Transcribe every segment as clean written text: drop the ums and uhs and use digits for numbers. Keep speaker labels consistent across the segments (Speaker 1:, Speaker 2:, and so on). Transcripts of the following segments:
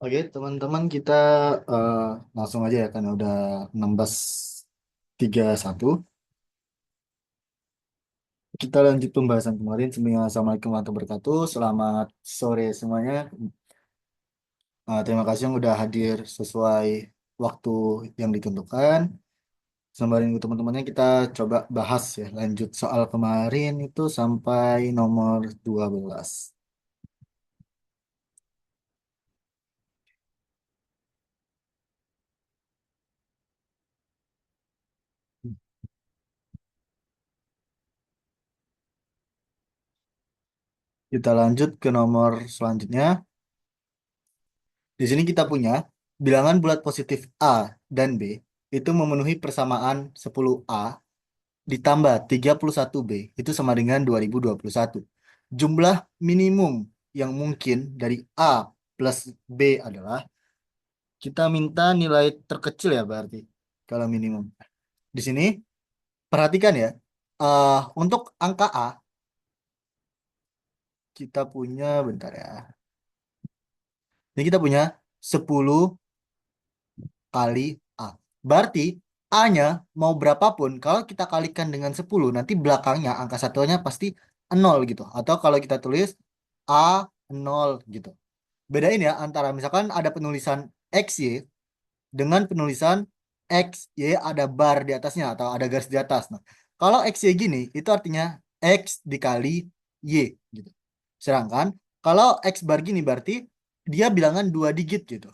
Speaker 1: Oke, teman-teman kita eh, langsung aja ya karena udah 16:31. Kita lanjut pembahasan kemarin. Assalamualaikum warahmatullahi wabarakatuh. Selamat sore semuanya. Terima kasih yang udah hadir sesuai waktu yang ditentukan. Sembari nunggu teman-temannya kita coba bahas ya lanjut soal kemarin itu sampai nomor 12. Kita lanjut ke nomor selanjutnya. Di sini kita punya bilangan bulat positif A dan B itu memenuhi persamaan 10A ditambah 31B itu sama dengan 2021. Jumlah minimum yang mungkin dari A plus B adalah kita minta nilai terkecil ya berarti kalau minimum. Di sini perhatikan ya, untuk angka A kita punya bentar ya. Ini kita punya 10 kali A. Berarti A-nya mau berapapun, kalau kita kalikan dengan 10 nanti belakangnya angka satuannya pasti 0 gitu. Atau kalau kita tulis A0 gitu. Bedain ya antara misalkan ada penulisan XY dengan penulisan XY ada bar di atasnya atau ada garis di atas. Nah, kalau XY gini, itu artinya X dikali Y gitu. Sedangkan kalau X bar gini berarti dia bilangan 2 digit gitu.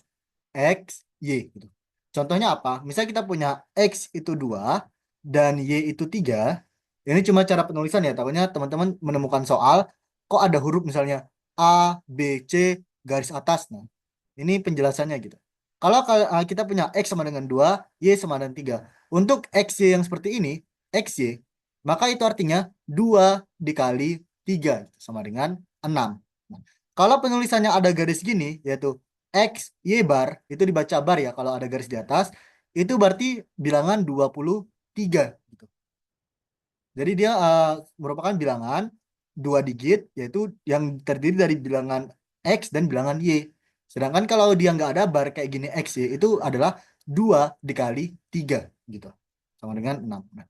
Speaker 1: X, Y gitu. Contohnya apa? Misal kita punya X itu 2 dan Y itu 3. Ini cuma cara penulisan ya. Takutnya teman-teman menemukan soal kok ada huruf misalnya A, B, C garis atas. Nah, ini penjelasannya gitu. Kalau kita punya X sama dengan 2, Y sama dengan 3. Untuk X, Y yang seperti ini, X, Y, maka itu artinya 2 dikali 3 sama dengan 6. Nah, kalau penulisannya ada garis gini, yaitu X, Y bar, itu dibaca bar ya kalau ada garis di atas, itu berarti bilangan 23 gitu. Jadi dia merupakan bilangan 2 digit, yaitu yang terdiri dari bilangan X dan bilangan Y. Sedangkan kalau dia nggak ada bar kayak gini X, Y, itu adalah 2 dikali 3 gitu. Sama dengan 6. Nah,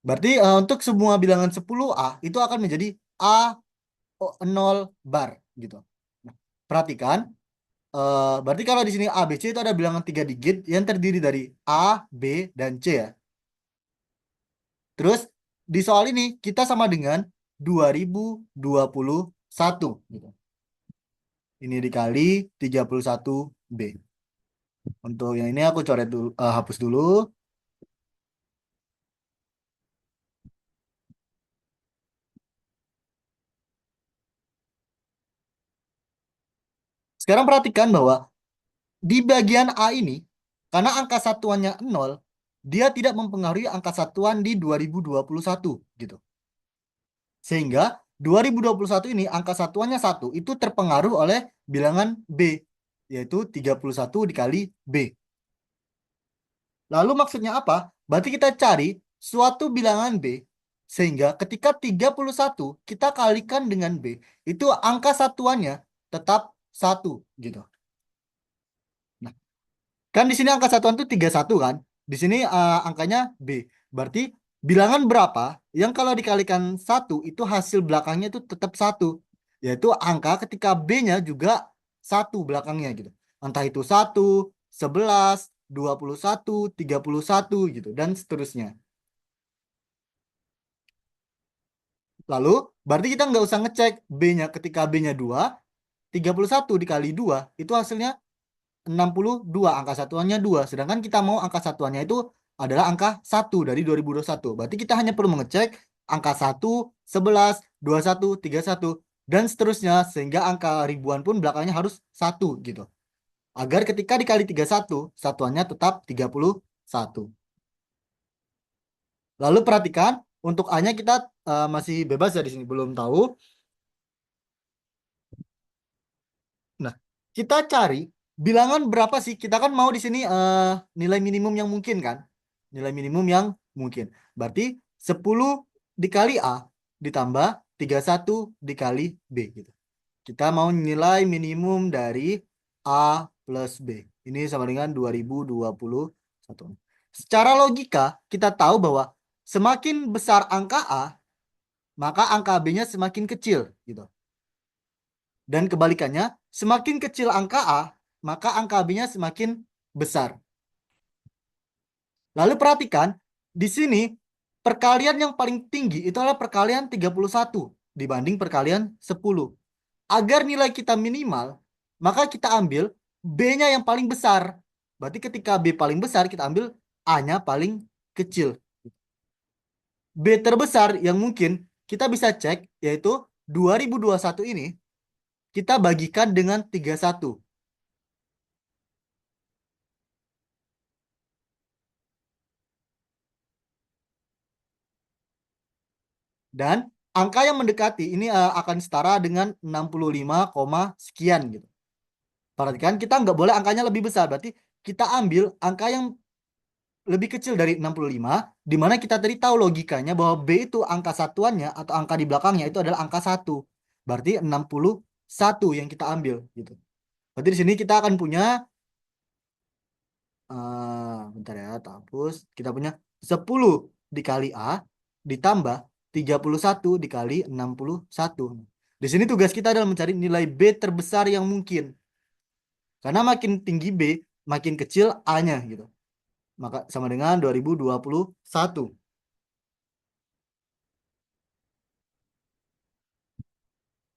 Speaker 1: berarti untuk semua bilangan 10A itu akan menjadi A0 bar gitu. Nah, perhatikan. Berarti kalau di sini A, B, C itu ada bilangan 3 digit yang terdiri dari A, B, dan C ya. Terus di soal ini kita sama dengan 2021 gitu. Ini dikali 31B. Untuk yang ini aku coret dulu, hapus dulu. Sekarang perhatikan bahwa di bagian A ini, karena angka satuannya 0, dia tidak mempengaruhi angka satuan di 2021 gitu. Sehingga 2021 ini angka satuannya 1 itu terpengaruh oleh bilangan B, yaitu 31 dikali B. Lalu maksudnya apa? Berarti kita cari suatu bilangan B, sehingga ketika 31 kita kalikan dengan B, itu angka satuannya tetap 1 gitu. Nah, kan di sini angka satuan itu 31 kan? Di sini angkanya B. Berarti bilangan berapa yang kalau dikalikan 1 itu hasil belakangnya itu tetap 1. Yaitu angka ketika B-nya juga 1 belakangnya gitu. Entah itu 1, 11, 21, 31 gitu dan seterusnya. Lalu berarti kita nggak usah ngecek B-nya ketika B-nya 2, 31 dikali 2 itu hasilnya 62, angka satuannya 2. Sedangkan kita mau angka satuannya itu adalah angka 1 dari 2021. Berarti kita hanya perlu mengecek angka 1, 11, 21, 31, dan seterusnya. Sehingga angka ribuan pun belakangnya harus 1 gitu. Agar ketika dikali 31, satuannya tetap 31. Lalu perhatikan, untuk A-nya kita masih bebas ya di sini, belum tahu. Nah, kita cari bilangan berapa sih? Kita kan mau di sini nilai minimum yang mungkin kan? Nilai minimum yang mungkin. Berarti 10 dikali A ditambah 31 dikali B gitu. Kita mau nilai minimum dari A plus B. Ini sama dengan 2021. Secara logika, kita tahu bahwa semakin besar angka A, maka angka B-nya semakin kecil, gitu. Dan kebalikannya, semakin kecil angka A, maka angka B-nya semakin besar. Lalu perhatikan, di sini perkalian yang paling tinggi itu adalah perkalian 31 dibanding perkalian 10. Agar nilai kita minimal, maka kita ambil B-nya yang paling besar. Berarti ketika B paling besar, kita ambil A-nya paling kecil. B terbesar yang mungkin kita bisa cek, yaitu 2021 ini, kita bagikan dengan 31. Dan angka yang mendekati ini akan setara dengan 65, sekian gitu. Perhatikan, kita nggak boleh angkanya lebih besar. Berarti kita ambil angka yang lebih kecil dari 65, di mana kita tadi tahu logikanya bahwa B itu angka satuannya atau angka di belakangnya itu adalah angka 1. Berarti 61 yang kita ambil gitu. Berarti di sini kita akan punya bentar ya, tak hapus. Kita punya 10 dikali A ditambah 31 dikali 61. Di sini tugas kita adalah mencari nilai B terbesar yang mungkin. Karena makin tinggi B, makin kecil A-nya gitu. Maka sama dengan 2021.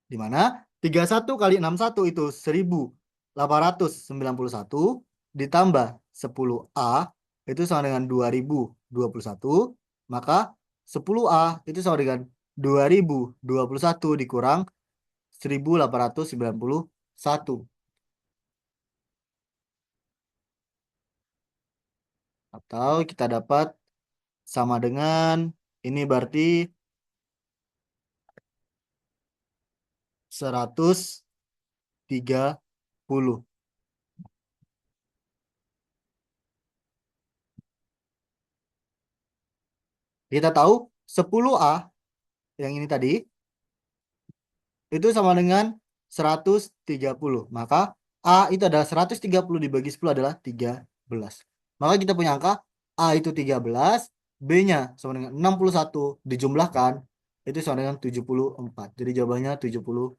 Speaker 1: Di mana 31 kali 61 itu 1891 ditambah 10A itu sama dengan 2021. Maka 10A itu sama dengan 2021 dikurang 1891. Atau kita dapat sama dengan ini berarti 130. Kita tahu 10A yang ini tadi itu sama dengan 130. Maka A itu adalah 130 dibagi 10 adalah 13. Maka kita punya angka A itu 13, B-nya sama dengan 61 dijumlahkan itu sama dengan 74. Jadi jawabannya 74.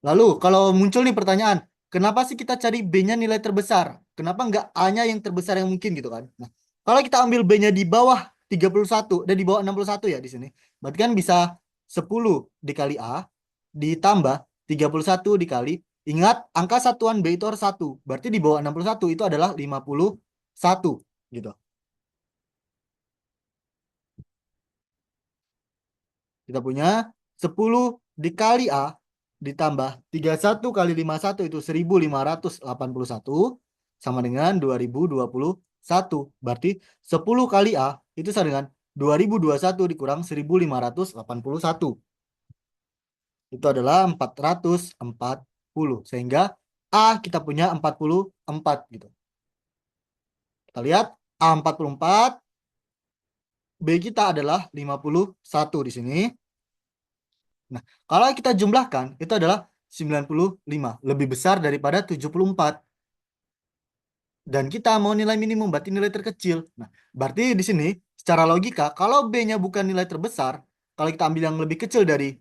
Speaker 1: Lalu kalau muncul nih pertanyaan, kenapa sih kita cari B-nya nilai terbesar? Kenapa nggak A-nya yang terbesar yang mungkin gitu kan? Nah, kalau kita ambil B-nya di bawah 31 dan di bawah 61 ya di sini. Berarti kan bisa 10 dikali A ditambah 31 dikali. Ingat, angka satuan B itu harus 1. Berarti di bawah 61 itu adalah 51 gitu. Kita punya 10 dikali A ditambah 31 kali 51 itu 1581 sama dengan 2021. Berarti 10 kali A itu sama dengan 2021 dikurang 1581. Itu adalah 440. Sehingga A kita punya 44 gitu. Kita lihat A 44, B kita adalah 51 di sini. Nah, kalau kita jumlahkan, itu adalah 95. Lebih besar daripada 74. Dan kita mau nilai minimum, berarti nilai terkecil. Nah, berarti di sini, secara logika, kalau B-nya bukan nilai terbesar, kalau kita ambil yang lebih kecil dari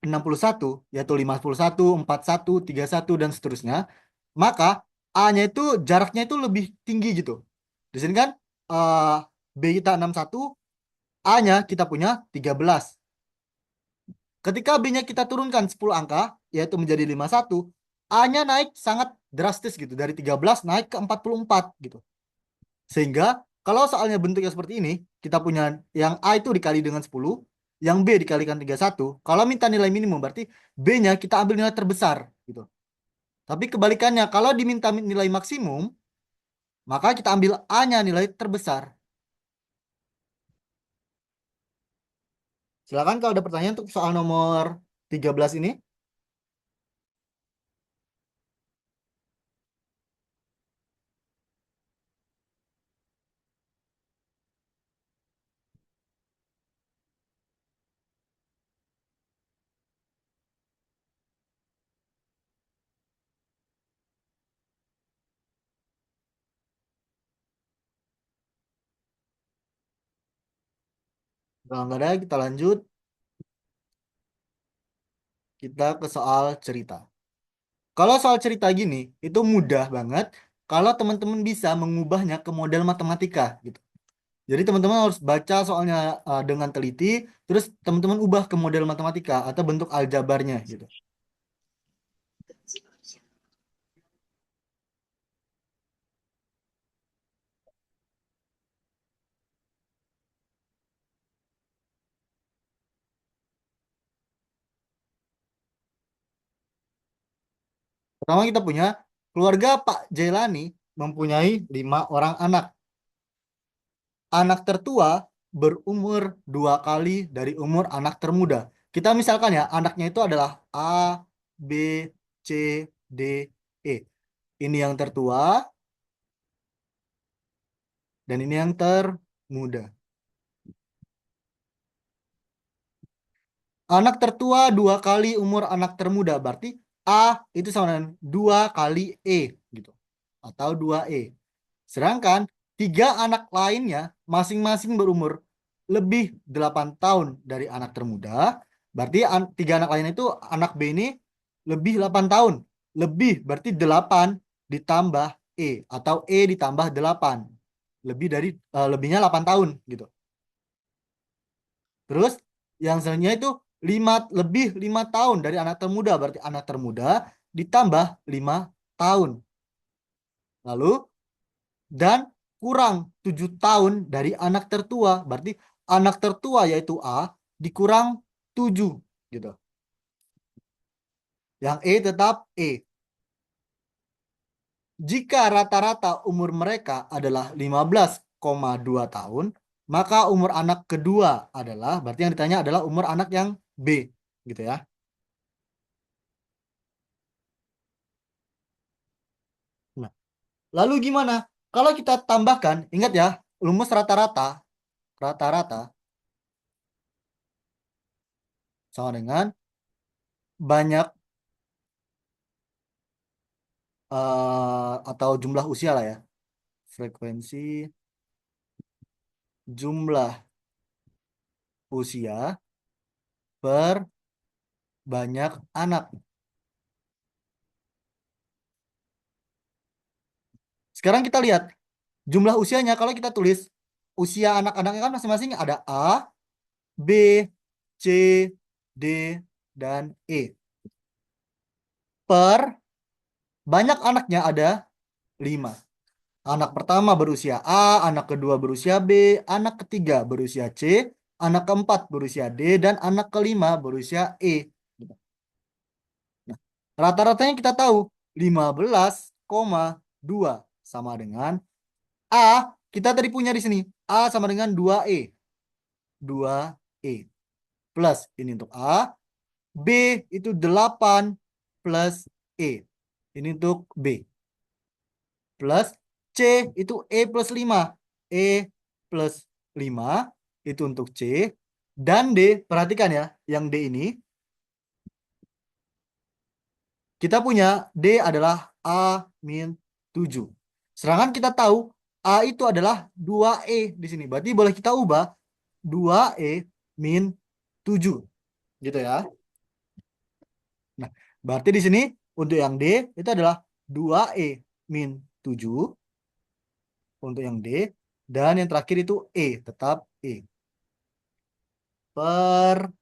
Speaker 1: 61, yaitu 51, 41, 31, dan seterusnya, maka A-nya itu, jaraknya itu lebih tinggi gitu. Di sini kan, eh, B kita 61, A-nya kita punya 13. Ketika B-nya kita turunkan 10 angka, yaitu menjadi 51, A-nya naik sangat drastis gitu. Dari 13 naik ke 44 gitu. Sehingga kalau soalnya bentuknya seperti ini, kita punya yang A itu dikali dengan 10, yang B dikalikan 31. Kalau minta nilai minimum berarti B-nya kita ambil nilai terbesar gitu. Tapi kebalikannya, kalau diminta nilai maksimum, maka kita ambil A-nya nilai terbesar. Silakan kalau ada pertanyaan untuk soal nomor 13 ini. Kalau nggak ada, kita lanjut. Kita ke soal cerita. Kalau soal cerita gini, itu mudah banget kalau teman-teman bisa mengubahnya ke model matematika gitu. Jadi teman-teman harus baca soalnya dengan teliti, terus teman-teman ubah ke model matematika atau bentuk aljabarnya gitu. Pertama kita punya keluarga Pak Jailani mempunyai 5 orang anak. Anak tertua berumur 2 kali dari umur anak termuda. Kita misalkan ya, anaknya itu adalah A, B, C, D, E. Ini yang tertua dan ini yang termuda. Anak tertua 2 kali umur anak termuda. Berarti A itu sama dengan 2 kali E gitu. Atau 2E. Sedangkan 3 anak lainnya masing-masing berumur lebih 8 tahun dari anak termuda. Berarti 3 anak lainnya itu anak B ini lebih 8 tahun. Lebih berarti 8 ditambah E. Atau E ditambah 8. Lebihnya 8 tahun gitu. Terus yang selanjutnya itu 5 tahun dari anak termuda. Berarti anak termuda ditambah 5 tahun. Lalu dan kurang 7 tahun dari anak tertua. Berarti anak tertua yaitu A dikurang 7 gitu. Yang E tetap E. Jika rata-rata umur mereka adalah 15,2 tahun, maka umur anak kedua adalah, berarti yang ditanya adalah umur anak yang B gitu ya. Nah, lalu gimana? Kalau kita tambahkan, ingat ya, rumus rata-rata sama dengan banyak atau jumlah usia lah ya. Frekuensi jumlah usia per banyak anak. Sekarang kita lihat jumlah usianya kalau kita tulis usia anak-anaknya kan masing-masing ada A, B, C, D, dan E. Per banyak anaknya ada 5. Anak pertama berusia A, anak kedua berusia B, anak ketiga berusia C, anak keempat berusia D, dan anak kelima berusia E. Nah, rata-ratanya kita tahu 15,2 sama dengan A. Kita tadi punya di sini. A sama dengan 2E. 2E. Plus ini untuk A. B itu 8 plus E. Ini untuk B. Plus C itu E plus 5. E plus 5 itu untuk C. Dan D, perhatikan ya, yang D ini, kita punya D adalah A min 7. Sedangkan kita tahu A itu adalah 2E di sini. Berarti boleh kita ubah 2E min 7. Gitu ya. Nah, berarti di sini untuk yang D itu adalah 2E min 7 untuk yang D. Dan yang terakhir itu E, tetap E. Per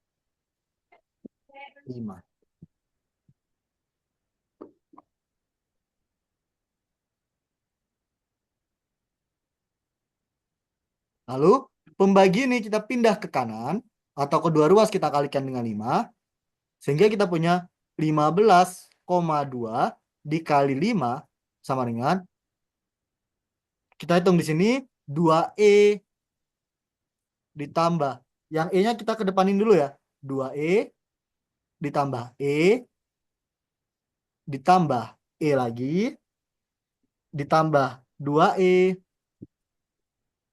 Speaker 1: 5. Lalu pembagi ini kita pindah ke kanan atau kedua ruas kita kalikan dengan 5 sehingga kita punya 15,2 dikali 5 sama dengan kita hitung di sini 2E ditambah yang E-nya kita kedepanin dulu ya. 2E ditambah E ditambah E lagi ditambah 2E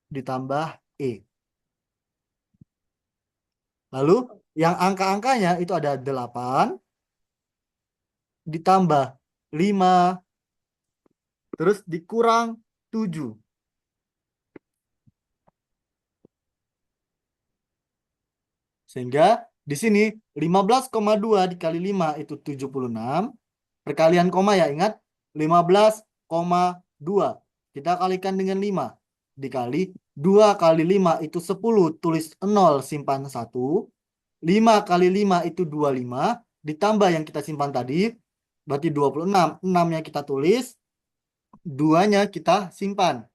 Speaker 1: ditambah E. Lalu yang angka-angkanya itu ada 8 ditambah 5 terus dikurang 7. Sehingga di sini 15,2 dikali 5 itu 76. Perkalian koma ya, ingat 15,2. Kita kalikan dengan 5. Dikali 2 kali 5 itu 10. Tulis 0, simpan 1. 5 kali 5 itu 25. Ditambah yang kita simpan tadi. Berarti 26. 6-nya kita tulis. 2-nya kita simpan.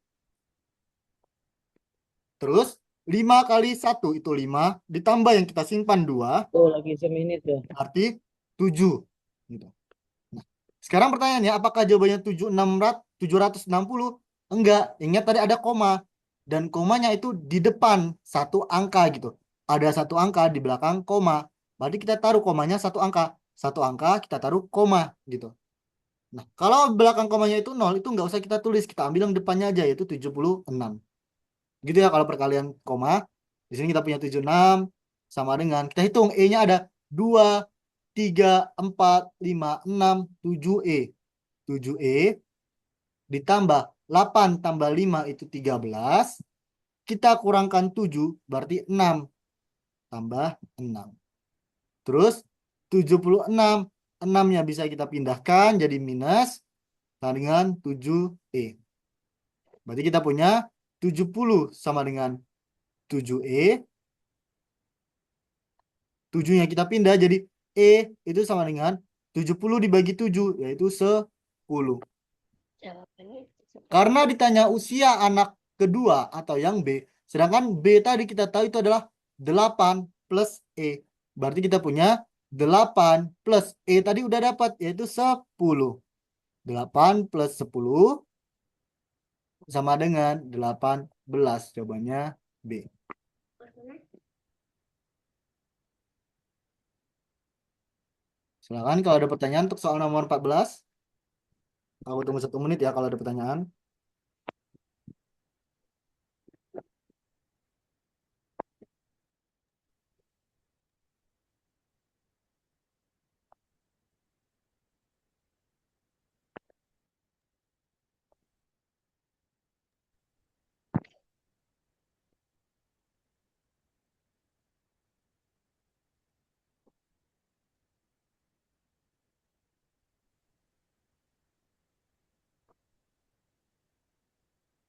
Speaker 1: Terus 5 kali 1 itu 5. Ditambah yang kita simpan 2.
Speaker 2: Oh, lagi seminit ya.
Speaker 1: Berarti 7. Gitu. Nah, sekarang pertanyaannya, apakah jawabannya 760? Enggak, ingat tadi ada koma. Dan komanya itu di depan satu angka gitu. Ada satu angka di belakang koma. Berarti kita taruh komanya satu angka. Satu angka kita taruh koma gitu. Nah, kalau belakang komanya itu 0, itu nggak usah kita tulis. Kita ambil yang depannya aja, yaitu 76. Gitu ya kalau perkalian koma. Di sini kita punya 76 sama dengan, kita hitung E-nya ada 2, 3, 4, 5, 6, 7E. 7E ditambah 8 tambah 5 itu 13. Kita kurangkan 7 berarti 6 tambah 6. Terus 76. 6-nya bisa kita pindahkan jadi minus sama dengan 7E. Berarti kita punya 70 sama dengan 7E. 7-nya kita pindah jadi E itu sama dengan 70 dibagi 7 yaitu 10.
Speaker 2: Jawabannya
Speaker 1: Karena
Speaker 2: 10.
Speaker 1: ditanya usia anak kedua atau yang B, sedangkan B tadi kita tahu itu adalah 8 plus E. Berarti kita punya 8 plus E tadi udah dapat yaitu 10. 8 plus 10 sama dengan 18. Jawabannya B. Silakan kalau ada pertanyaan untuk soal nomor 14. Aku tunggu 1 menit ya kalau ada pertanyaan.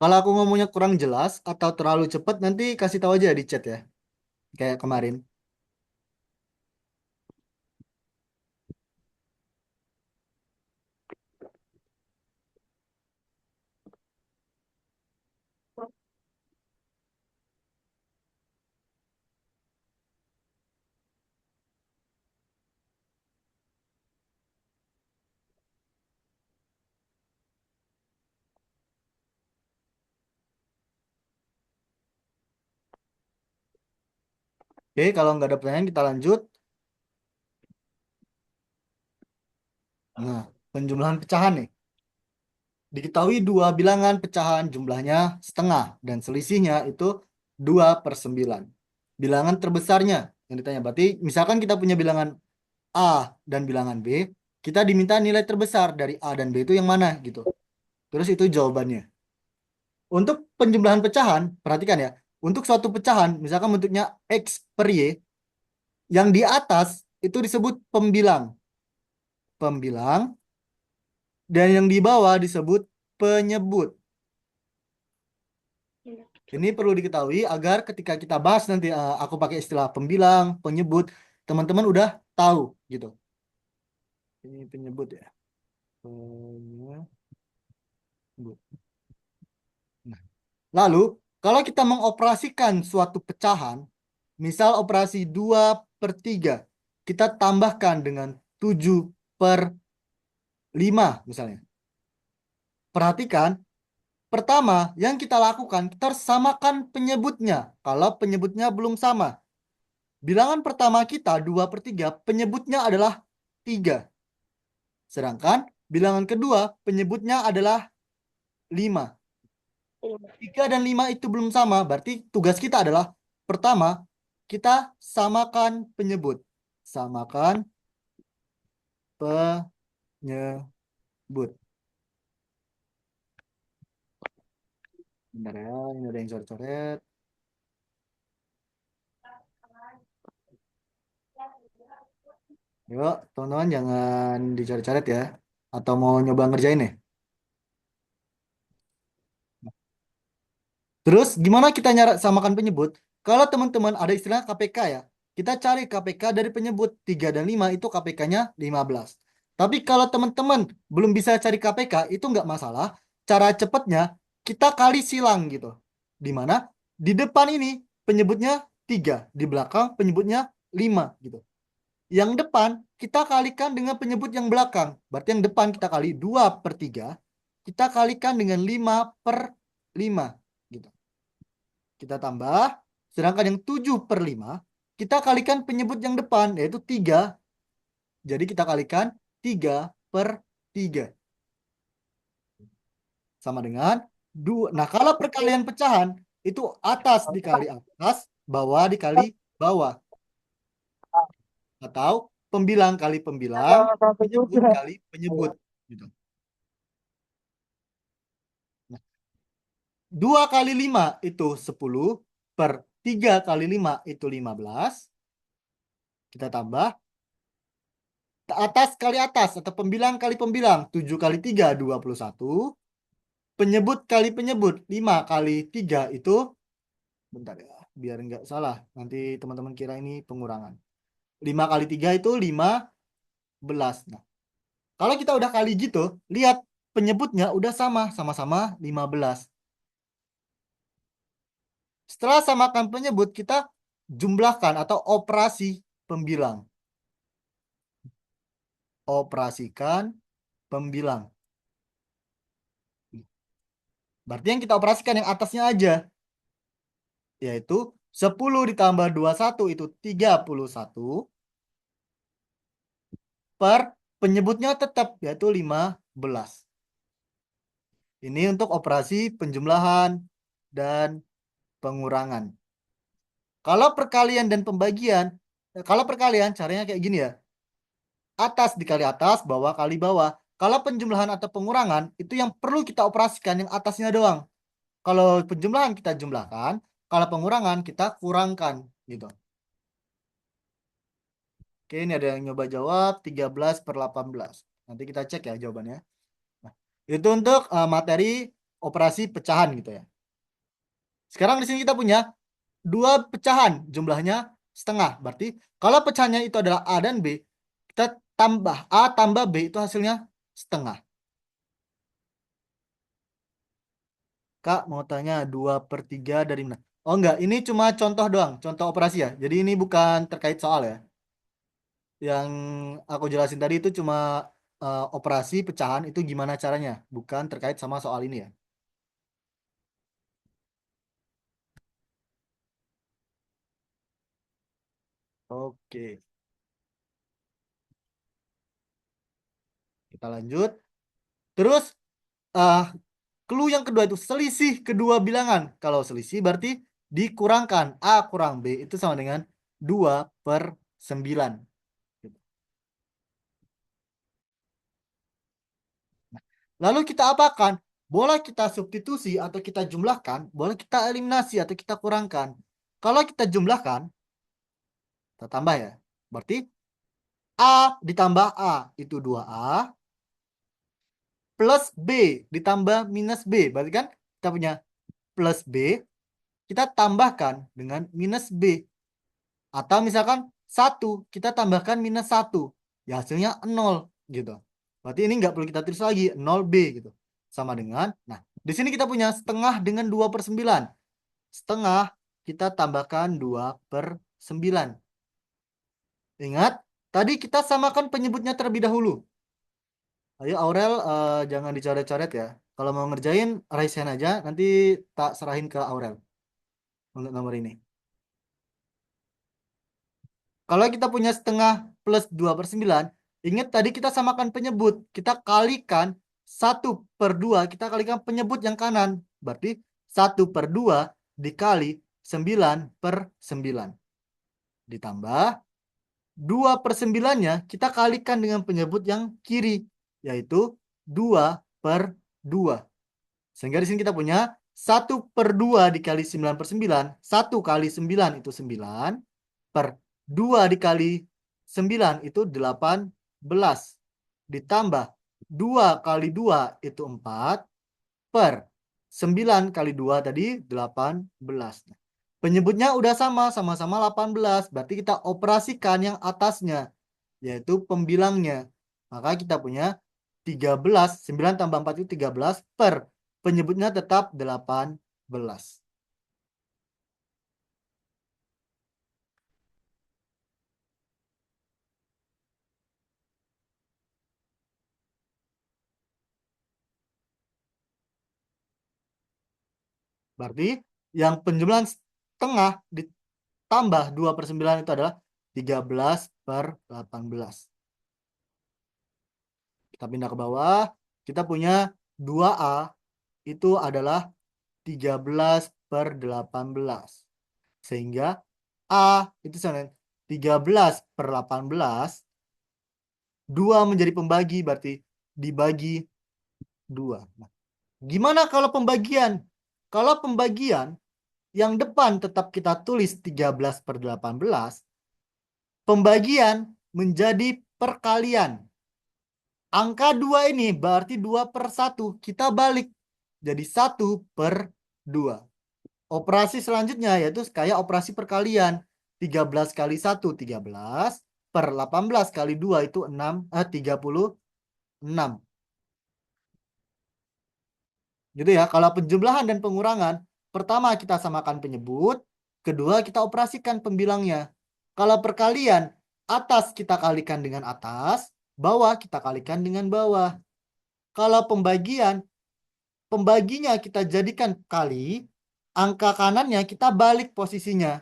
Speaker 1: Kalau aku ngomongnya kurang jelas atau terlalu cepat, nanti kasih tahu aja di chat ya. Kayak kemarin. Oke, kalau nggak ada pertanyaan kita lanjut. Nah, penjumlahan pecahan nih. Diketahui dua bilangan pecahan jumlahnya setengah dan selisihnya itu 2/9. Bilangan terbesarnya yang ditanya. Berarti misalkan kita punya bilangan A dan bilangan B, kita diminta nilai terbesar dari A dan B itu yang mana gitu. Terus itu jawabannya. Untuk penjumlahan pecahan, perhatikan ya. Untuk suatu pecahan, misalkan bentuknya X per Y, yang di atas itu disebut pembilang. Pembilang. Dan yang di bawah disebut penyebut. Ini perlu diketahui agar ketika kita bahas nanti aku pakai istilah pembilang, penyebut, teman-teman udah tahu gitu. Ini penyebut ya. Penyebut. Nah, lalu kalau kita mengoperasikan suatu pecahan, misal operasi 2/3, kita tambahkan dengan 7/5 misalnya. Perhatikan, pertama yang kita lakukan, kita harus samakan penyebutnya. Kalau penyebutnya belum sama. Bilangan pertama kita 2/3, penyebutnya adalah 3. Sedangkan bilangan kedua penyebutnya adalah 5. 3 dan 5 itu belum sama, berarti tugas kita adalah pertama, kita samakan penyebut. Samakan penyebut. Bentar ya, ini ada yang coret-coret. Yuk, teman-teman jangan dicoret-coret ya. Atau mau nyoba ngerjain nih? Terus gimana kita nyara samakan penyebut? Kalau teman-teman ada istilah KPK ya, kita cari KPK dari penyebut 3 dan 5 itu KPK-nya 15. Tapi kalau teman-teman belum bisa cari KPK itu nggak masalah. Cara cepatnya kita kali silang gitu. Di mana? Di depan ini penyebutnya 3, di belakang penyebutnya 5 gitu. Yang depan kita kalikan dengan penyebut yang belakang. Berarti yang depan kita kali 2/3, kita kalikan dengan 5/5 gitu. Kita tambah. Sedangkan yang 7/5 kita kalikan penyebut yang depan, yaitu 3. Jadi kita kalikan 3/3. Sama dengan 2. Nah, kalau perkalian pecahan, itu atas dikali atas, bawah dikali bawah. Atau pembilang kali pembilang,
Speaker 2: Satu
Speaker 1: penyebut
Speaker 2: juga.
Speaker 1: kali penyebut. Gitu. Nah, 2 kali 5 itu 10, per 3 kali 5 itu 15. Kita tambah atas kali atas atau pembilang kali pembilang. 7 kali 3 21. Penyebut kali penyebut 5 kali 3 itu, bentar ya, biar nggak salah. Nanti teman-teman kira ini pengurangan. 5 kali 3 itu 15. Nah, kalau kita udah kali gitu, lihat penyebutnya udah sama-sama 15. Setelah samakan penyebut, kita jumlahkan atau operasi pembilang. Operasikan pembilang. Berarti yang kita operasikan yang atasnya aja. Yaitu 10 ditambah 21 itu 31. Per penyebutnya tetap yaitu 15. Ini untuk operasi penjumlahan dan pengurangan. Kalau perkalian dan pembagian, kalau perkalian caranya kayak gini ya. Atas dikali atas, bawah kali bawah. Kalau penjumlahan atau pengurangan, itu yang perlu kita operasikan yang atasnya doang. Kalau penjumlahan kita jumlahkan, kalau pengurangan kita kurangkan gitu. Oke, ini ada yang nyoba jawab 13/18. Nanti kita cek ya jawabannya. Nah, itu untuk materi operasi pecahan gitu ya. Sekarang di sini kita punya dua pecahan, jumlahnya setengah. Berarti kalau pecahannya itu adalah A dan B, kita tambah A tambah B itu hasilnya setengah. Kak mau tanya 2/3 dari mana? Oh enggak, ini cuma contoh doang, contoh operasi ya. Jadi ini bukan terkait soal ya. Yang aku jelasin tadi itu cuma operasi pecahan itu gimana caranya, bukan terkait sama soal ini ya. Oke, kita lanjut. Terus eh clue yang kedua itu selisih kedua bilangan. Kalau selisih berarti dikurangkan A kurang B itu sama dengan 2/9. Lalu kita apakan? Boleh kita substitusi atau kita jumlahkan, boleh kita eliminasi atau kita kurangkan. Kalau kita jumlahkan, kita tambah ya. Berarti A ditambah A itu 2A, plus B ditambah minus B. Berarti kan kita punya plus B, kita tambahkan dengan minus B. Atau misalkan 1, kita tambahkan minus 1. Ya hasilnya 0 gitu. Berarti ini nggak perlu kita tulis lagi, 0B gitu. Sama dengan, nah di sini kita punya setengah dengan 2/9. Setengah kita tambahkan 2/9. Ingat, tadi kita samakan penyebutnya terlebih dahulu. Ayo Aurel, jangan dicoret-coret ya. Kalau mau ngerjain, raise hand aja. Nanti tak serahin ke Aurel untuk nomor ini. Kalau kita punya setengah plus 2/9, ingat tadi kita samakan penyebut. Kita kalikan 1/2, kita kalikan penyebut yang kanan. Berarti 1/2 dikali 9/9. Ditambah 2/9-nya kita kalikan dengan penyebut yang kiri. Yaitu 2/2. Sehingga di sini kita punya 1/2 dikali 9/9. 1 kali 9 itu 9. Per 2 dikali 9 itu 18. Ditambah 2 kali 2 itu 4 per 9 kali 2 tadi 18. Penyebutnya udah sama-sama 18. Berarti kita operasikan yang atasnya, yaitu pembilangnya. Maka kita punya 13, 9 tambah 4 itu 13 per penyebutnya tetap 18. Berarti yang penjumlahan setengah ditambah 2 per 9 itu adalah 13 per 18. Kita pindah ke bawah. Kita punya 2A itu adalah 13 per 18. Sehingga A itu sama dengan 13 per 18. 2 menjadi pembagi berarti dibagi 2. Nah, gimana kalau pembagian? Kalau pembagian yang depan tetap kita tulis 13 per 18. Pembagian menjadi perkalian. Angka 2 ini berarti 2 per 1. Kita balik. Jadi 1 per 2. Operasi selanjutnya yaitu kayak operasi perkalian. 13 kali 1, 13. Per 18 kali 2 itu 36. Gitu ya. Kalau penjumlahan dan pengurangan, pertama kita samakan penyebut, kedua kita operasikan pembilangnya. Kalau perkalian, atas kita kalikan dengan atas, bawah kita kalikan dengan bawah. Kalau pembagian, pembaginya kita jadikan kali, angka kanannya kita balik posisinya.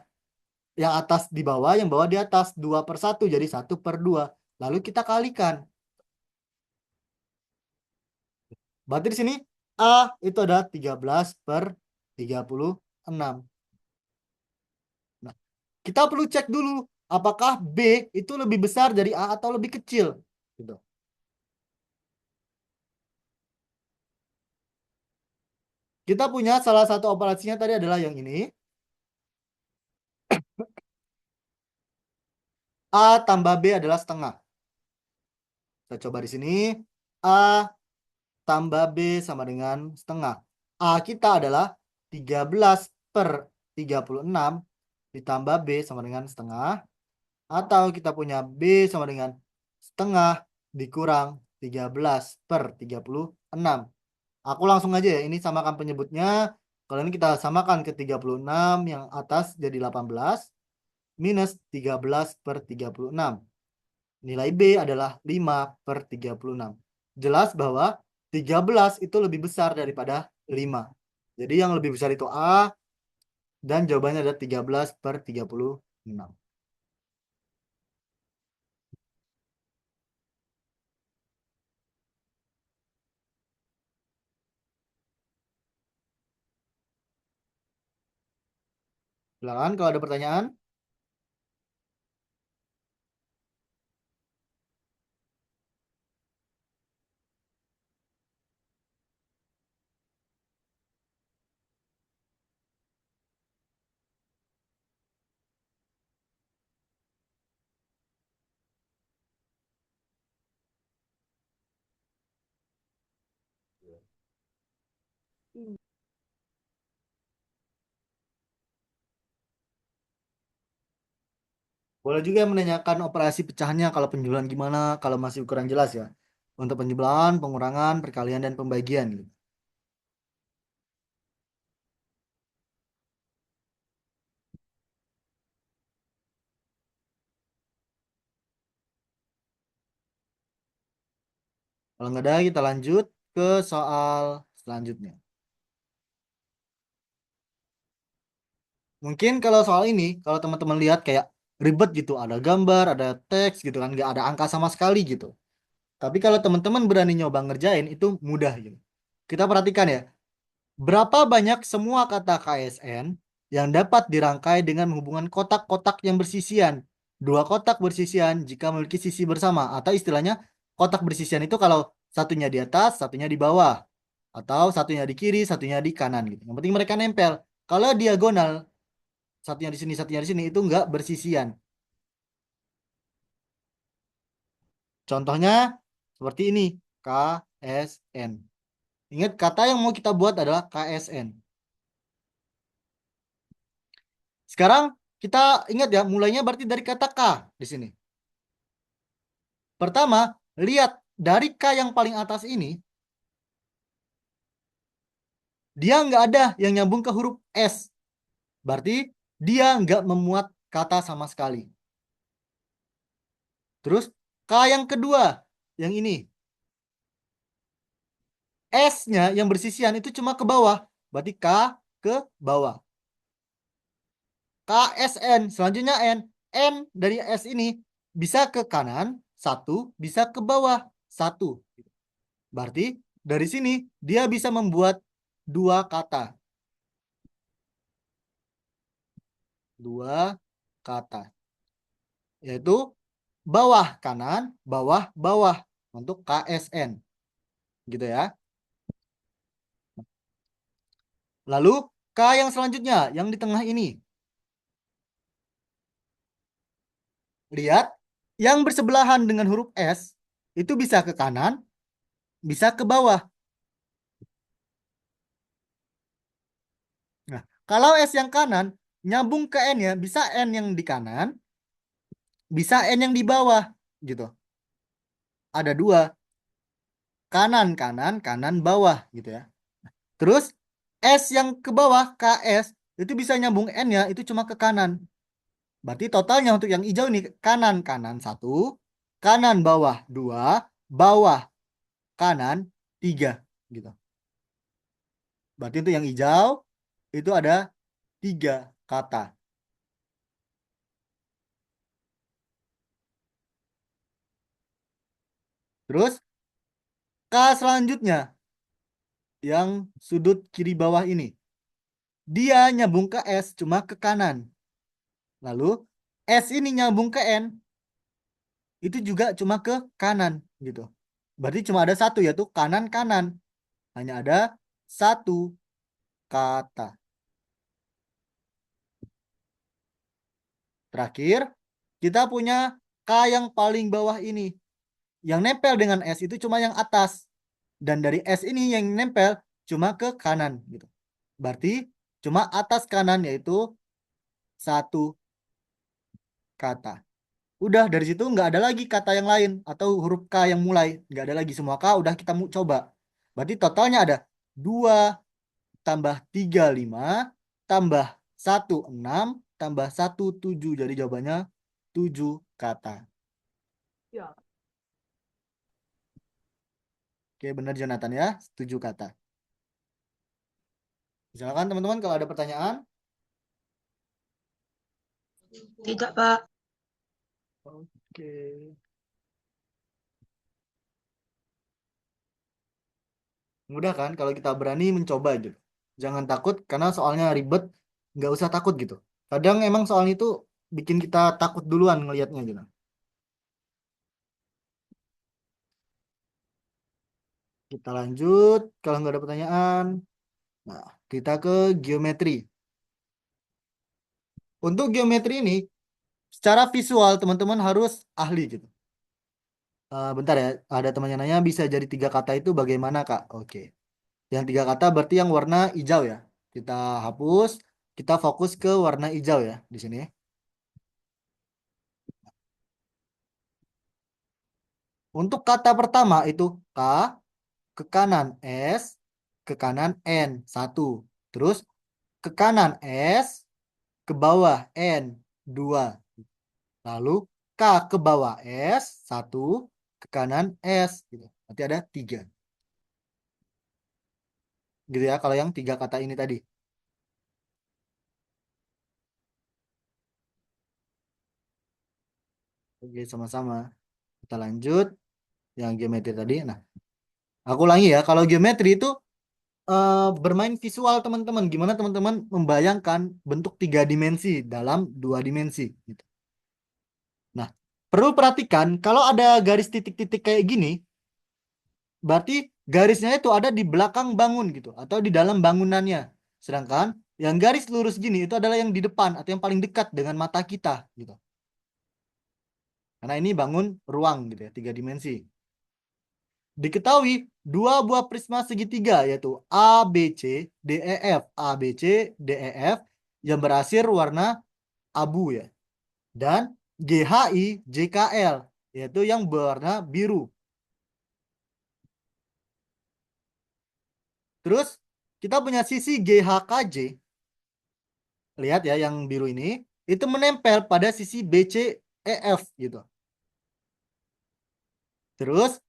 Speaker 1: Yang atas di bawah, yang bawah di atas. 2 per 1 jadi 1 per 2. Lalu kita kalikan. Berarti di sini A itu ada 13 per 36. Nah, kita perlu cek dulu apakah B itu lebih besar dari A atau lebih kecil. Gitu. Kita punya salah satu operasinya tadi adalah yang ini. A tambah B adalah setengah. Kita coba di sini. A tambah B sama dengan setengah. A kita adalah 13 per 36 ditambah B sama dengan setengah. Atau kita punya B sama dengan setengah dikurang 13 per 36. Aku langsung aja ya, ini samakan penyebutnya. Kalau ini kita samakan ke 36, yang atas jadi 18, minus 13 per 36. Nilai B adalah 5 per 36. Jelas bahwa 13 itu lebih besar daripada 5. Jadi yang lebih besar itu A, dan jawabannya adalah 13 per 36. Silakan kalau ada pertanyaan. Boleh juga menanyakan operasi pecahannya kalau penjumlahan gimana, kalau masih ukuran jelas ya. Untuk penjumlahan, pengurangan, perkalian, dan pembagian gitu. Kalau nggak ada, kita lanjut ke soal selanjutnya. Mungkin kalau soal ini, kalau teman-teman lihat kayak ribet gitu, ada gambar, ada teks gitu kan, nggak ada angka sama sekali gitu. Tapi kalau teman-teman berani nyoba ngerjain, itu mudah gitu. Kita perhatikan ya, berapa banyak semua kata KSN yang dapat dirangkai dengan hubungan kotak-kotak yang bersisian? Dua kotak bersisian jika memiliki sisi bersama. Atau istilahnya, kotak bersisian itu kalau satunya di atas, satunya di bawah. Atau satunya di kiri, satunya di kanan gitu. Yang penting mereka nempel. Kalau diagonal, satunya di sini, satunya di sini, itu nggak bersisian. Contohnya seperti ini, KSN. Ingat kata yang mau kita buat adalah KSN. Sekarang kita ingat ya, mulainya berarti dari kata K di sini. Pertama, lihat dari K yang paling atas ini, dia nggak ada yang nyambung ke huruf S. Berarti dia nggak memuat kata sama sekali. Terus K yang kedua, yang ini. S-nya yang bersisian itu cuma ke bawah. Berarti K ke bawah. KSN, selanjutnya N. N dari S ini bisa ke kanan, satu, bisa ke bawah, satu. Berarti dari sini dia bisa membuat dua kata. Dua kata. Yaitu bawah kanan, bawah bawah untuk KSN. Gitu ya. Lalu K yang selanjutnya, yang di tengah ini. Lihat, yang bersebelahan dengan huruf S itu bisa ke kanan, bisa ke bawah. Nah, kalau S yang kanan nyambung ke N ya, bisa N yang di kanan, bisa N yang di bawah, gitu. Ada dua, kanan kanan kanan bawah, gitu ya. Terus S yang ke bawah KS itu bisa nyambung N ya, itu cuma ke kanan. Berarti totalnya untuk yang hijau ini kanan kanan satu, kanan bawah dua, bawah kanan tiga, gitu. Berarti untuk yang hijau itu ada tiga kata. Terus K selanjutnya yang sudut kiri bawah ini. Dia nyambung ke S cuma ke kanan. Lalu S ini nyambung ke N itu juga cuma ke kanan gitu. Berarti cuma ada satu yaitu kanan-kanan. Hanya ada satu kata. Terakhir, kita punya K yang paling bawah ini. Yang nempel dengan S itu cuma yang atas. Dan dari S ini yang nempel cuma ke kanan gitu. Berarti cuma atas kanan yaitu satu kata. Udah dari situ nggak ada lagi kata yang lain atau huruf K yang mulai. Nggak ada lagi semua K udah kita coba. Berarti totalnya ada 2 tambah 3 5 tambah satu 6 tambah satu 7. Jadi jawabannya 7 kata.
Speaker 2: Ya.
Speaker 1: Oke benar Jonathan ya 7 kata. Silakan teman-teman kalau ada pertanyaan.
Speaker 2: Tidak, Pak.
Speaker 1: Oke. Mudah kan kalau kita berani mencoba gitu. Jangan takut karena soalnya ribet. Nggak usah takut gitu. Kadang emang soalnya itu bikin kita takut duluan ngelihatnya gitu. Kita lanjut. Kalau nggak ada pertanyaan. Nah, kita ke geometri. Untuk geometri ini, secara visual teman-teman harus ahli gitu. Bentar ya, ada temannya nanya bisa jadi 3 kata itu bagaimana Kak? Oke. Yang 3 kata berarti yang warna hijau ya. Kita hapus, kita fokus ke warna hijau ya di sini. Untuk kata pertama itu K, ke kanan S, ke kanan N, satu. Terus ke kanan S, ke bawah N, dua. Lalu K ke bawah S, satu. Ke kanan S. Gitu. Nanti ada tiga. Gitu ya, kalau yang 3 kata ini tadi. Oke, sama-sama. Kita lanjut. Yang geometri tadi. Nah, aku ulangi ya. Kalau geometri itu bermain visual teman-teman. Gimana teman-teman membayangkan bentuk 3 dimensi dalam 2 dimensi. Gitu. Nah, perlu perhatikan kalau ada garis titik-titik kayak gini, berarti garisnya itu ada di belakang bangun gitu atau di dalam bangunannya. Sedangkan yang garis lurus gini itu adalah yang di depan atau yang paling dekat dengan mata kita gitu. Karena ini bangun ruang gitu ya, tiga dimensi. Diketahui dua buah prisma segitiga yaitu ABC, DEF, ABC, DEF yang berhasil warna abu ya. Dan GHI, JKL yaitu yang berwarna biru. Terus kita punya sisi GHKJ, lihat ya yang biru ini, itu menempel pada sisi BCEF gitu. Terus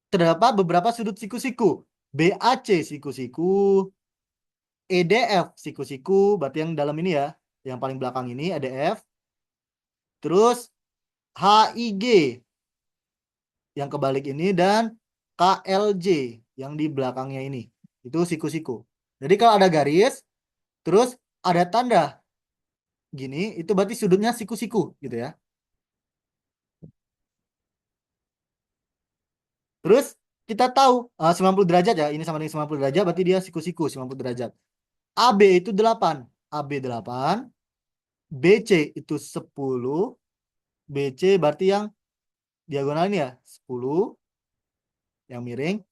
Speaker 1: terdapat beberapa sudut siku-siku. BAC siku-siku, EDF siku-siku, berarti yang dalam ini ya, yang paling belakang ini EDF. Terus HIG yang kebalik ini dan KLJ yang di belakangnya ini. Itu siku-siku. Jadi kalau ada garis, terus ada tanda gini, itu berarti sudutnya siku-siku gitu ya. Terus kita tahu 90 derajat ya, ini sama dengan 90 derajat berarti dia siku-siku 90 derajat. AB itu 8, AB 8, BC itu 10, BC berarti yang diagonal ini ya, 10 yang miring.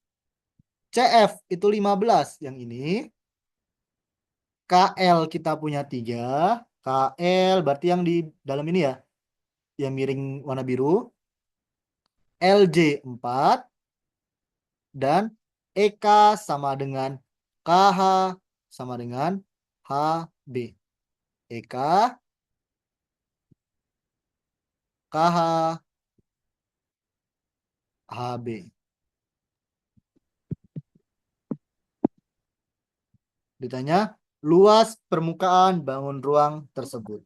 Speaker 1: CF itu 15 yang ini. KL kita punya 3, KL berarti yang di dalam ini ya, yang miring warna biru. LJ 4 dan EK sama dengan KH sama dengan HB. EK, KH, HB. Ditanya luas permukaan bangun ruang tersebut.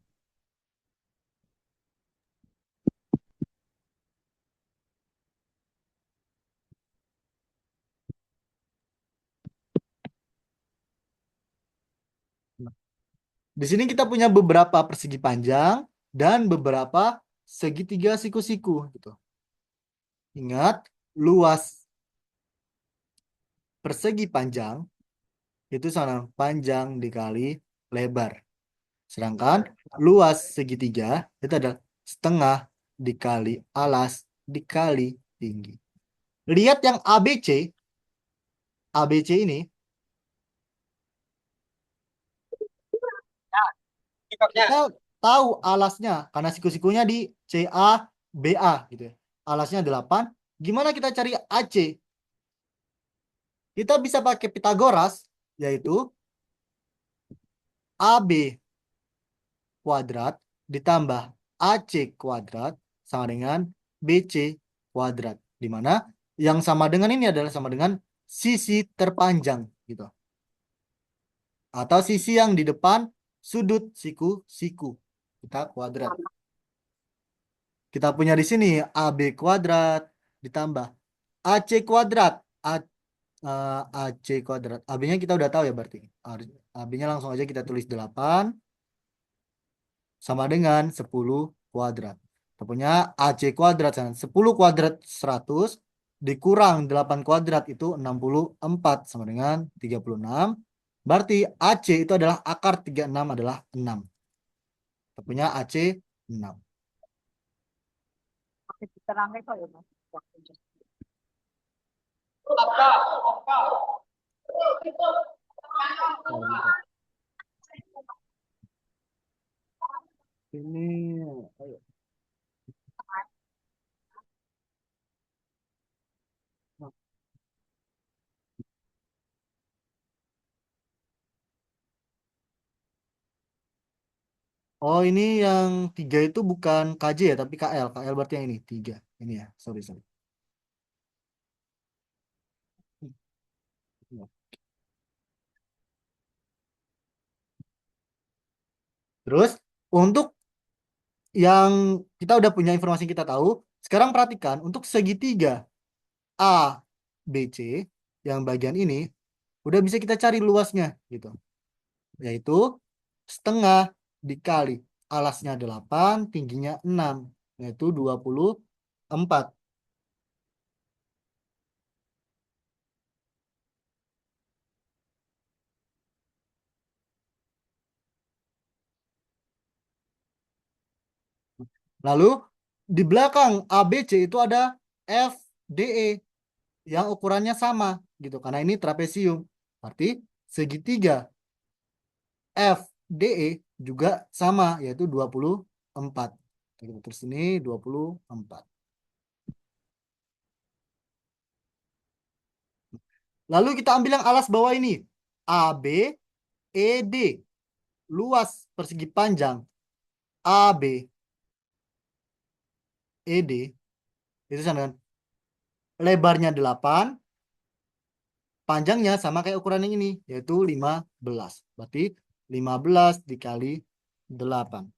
Speaker 1: Di sini kita punya beberapa persegi panjang dan beberapa segitiga siku-siku gitu. Ingat, luas persegi panjang itu sama panjang dikali lebar. Sedangkan luas segitiga itu adalah setengah dikali alas dikali tinggi. Lihat yang ABC, ABC ini kita tahu alasnya karena siku-sikunya di CA, BA gitu ya. Alasnya 8. Gimana kita cari AC? Kita bisa pakai Pitagoras, yaitu AB kuadrat ditambah AC kuadrat sama dengan BC kuadrat. Di mana yang sama dengan ini adalah sama dengan sisi terpanjang gitu. Atau sisi yang di depan sudut siku-siku. Kita kuadrat. Kita punya di sini AB kuadrat ditambah AC kuadrat. AC kuadrat. AB-nya kita udah tahu ya berarti. AB-nya langsung aja kita tulis 8 sama dengan 10 kuadrat. Kita punya AC kuadrat. 10 kuadrat 100 dikurang 8 kuadrat itu 64 sama dengan 36. Berarti AC itu adalah akar 36 adalah 6. Kita punya AC 6.
Speaker 2: Terangnya kok ya, Mas.
Speaker 1: Ini oh, ini yang 3 itu bukan KJ ya, tapi KL. KL berarti yang ini, 3. Ini ya, sorry, sorry. Terus, untuk yang kita udah punya informasi yang kita tahu, sekarang perhatikan, untuk segitiga A, B, C, yang bagian ini, udah bisa kita cari luasnya, gitu. Yaitu, setengah dikali alasnya 8, tingginya 6, yaitu 24. Lalu Di belakang ABC itu ada FDE yang ukurannya sama gitu. Karena ini trapesium. Berarti segitiga FDE juga sama yaitu 24. Kita terus ini 24. Lalu kita ambil yang alas bawah ini. AB, ED. Luas persegi panjang AB, ED. Itu sama dengan lebarnya 8, panjangnya sama kayak ukuran yang ini, yaitu 15. Berarti 15 dikali 8.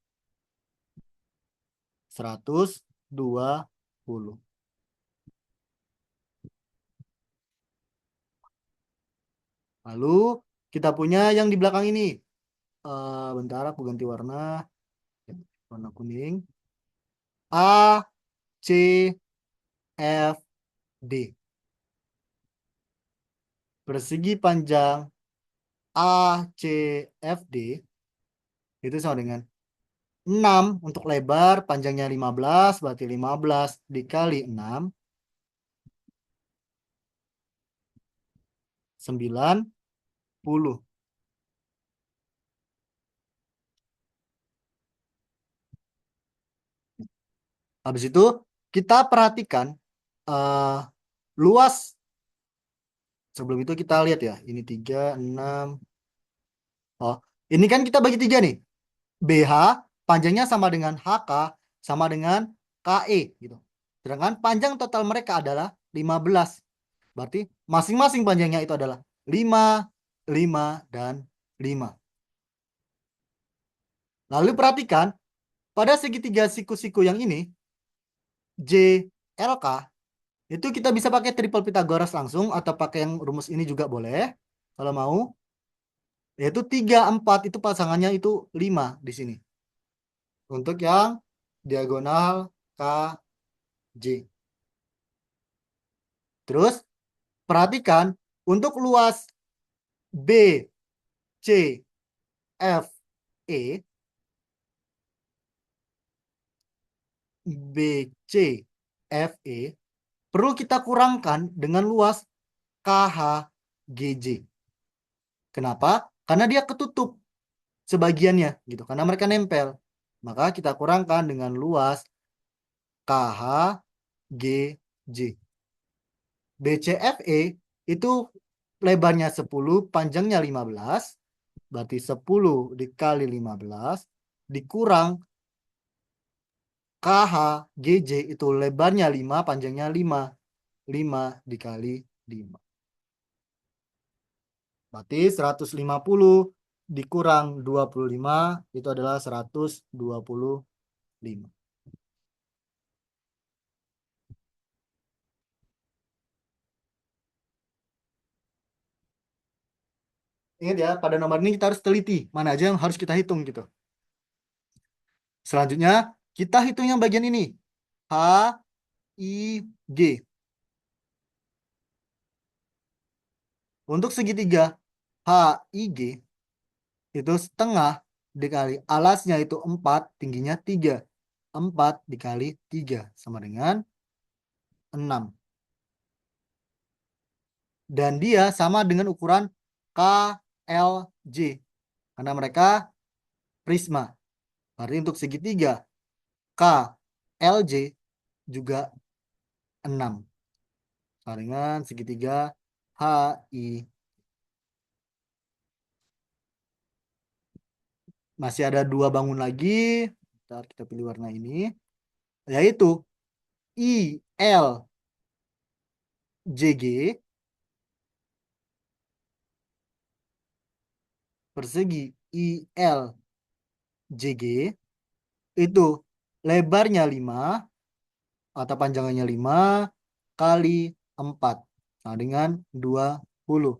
Speaker 1: 120. Lalu kita punya yang di belakang ini. Bentar, aku ganti warna. Warna kuning. A, C, F, D. Persegi panjang A, C, F, D itu sama dengan 6 untuk lebar, panjangnya 15, berarti 15 dikali 6, 90. Habis itu kita perhatikan eh, luas. Sebelum itu kita lihat ya, ini 3, 6. Oh, ini kan kita bagi 3 nih. BH panjangnya sama dengan HK sama dengan KE gitu. Sedangkan panjang total mereka adalah 15. Berarti masing-masing panjangnya itu adalah 5, 5, dan 5. Lalu perhatikan, pada segitiga siku-siku yang ini, JLK, itu kita bisa pakai triple Pythagoras langsung, atau pakai yang rumus ini juga boleh, kalau mau. Yaitu 3, 4, itu pasangannya itu 5 di sini. Untuk yang diagonal KJ. Terus, perhatikan, untuk luas B, C, F, E, B, C, F, E, perlu kita kurangkan dengan luas KH, GJ. Kenapa? Karena dia ketutup sebagiannya gitu. Karena mereka nempel. Maka kita kurangkan dengan luas KH, GJ. BCFE itu lebarnya 10, panjangnya 15. Berarti 10 dikali 15 dikurang KH, GJ itu lebarnya 5, panjangnya 5. 5 dikali 5. Berarti 150 dikurang 25 itu adalah 125. Ingat ya, pada nomor ini kita harus teliti mana aja yang harus kita hitung gitu. Selanjutnya, kita hitung yang bagian ini. H, I, G. Untuk segitiga H, I, G itu setengah dikali alasnya itu 4, tingginya 3. 4 dikali 3 sama dengan 6. Dan dia sama dengan ukuran KLJ. Karena mereka prisma. Berarti untuk segitiga KLJ juga 6. Sama dengan segitiga HI. Masih ada 2 bangun lagi. Ntar kita pilih warna ini. Yaitu ILJG persegi ILJG itu lebarnya 5 atau panjangnya 5 kali 4. Nah, dengan 20.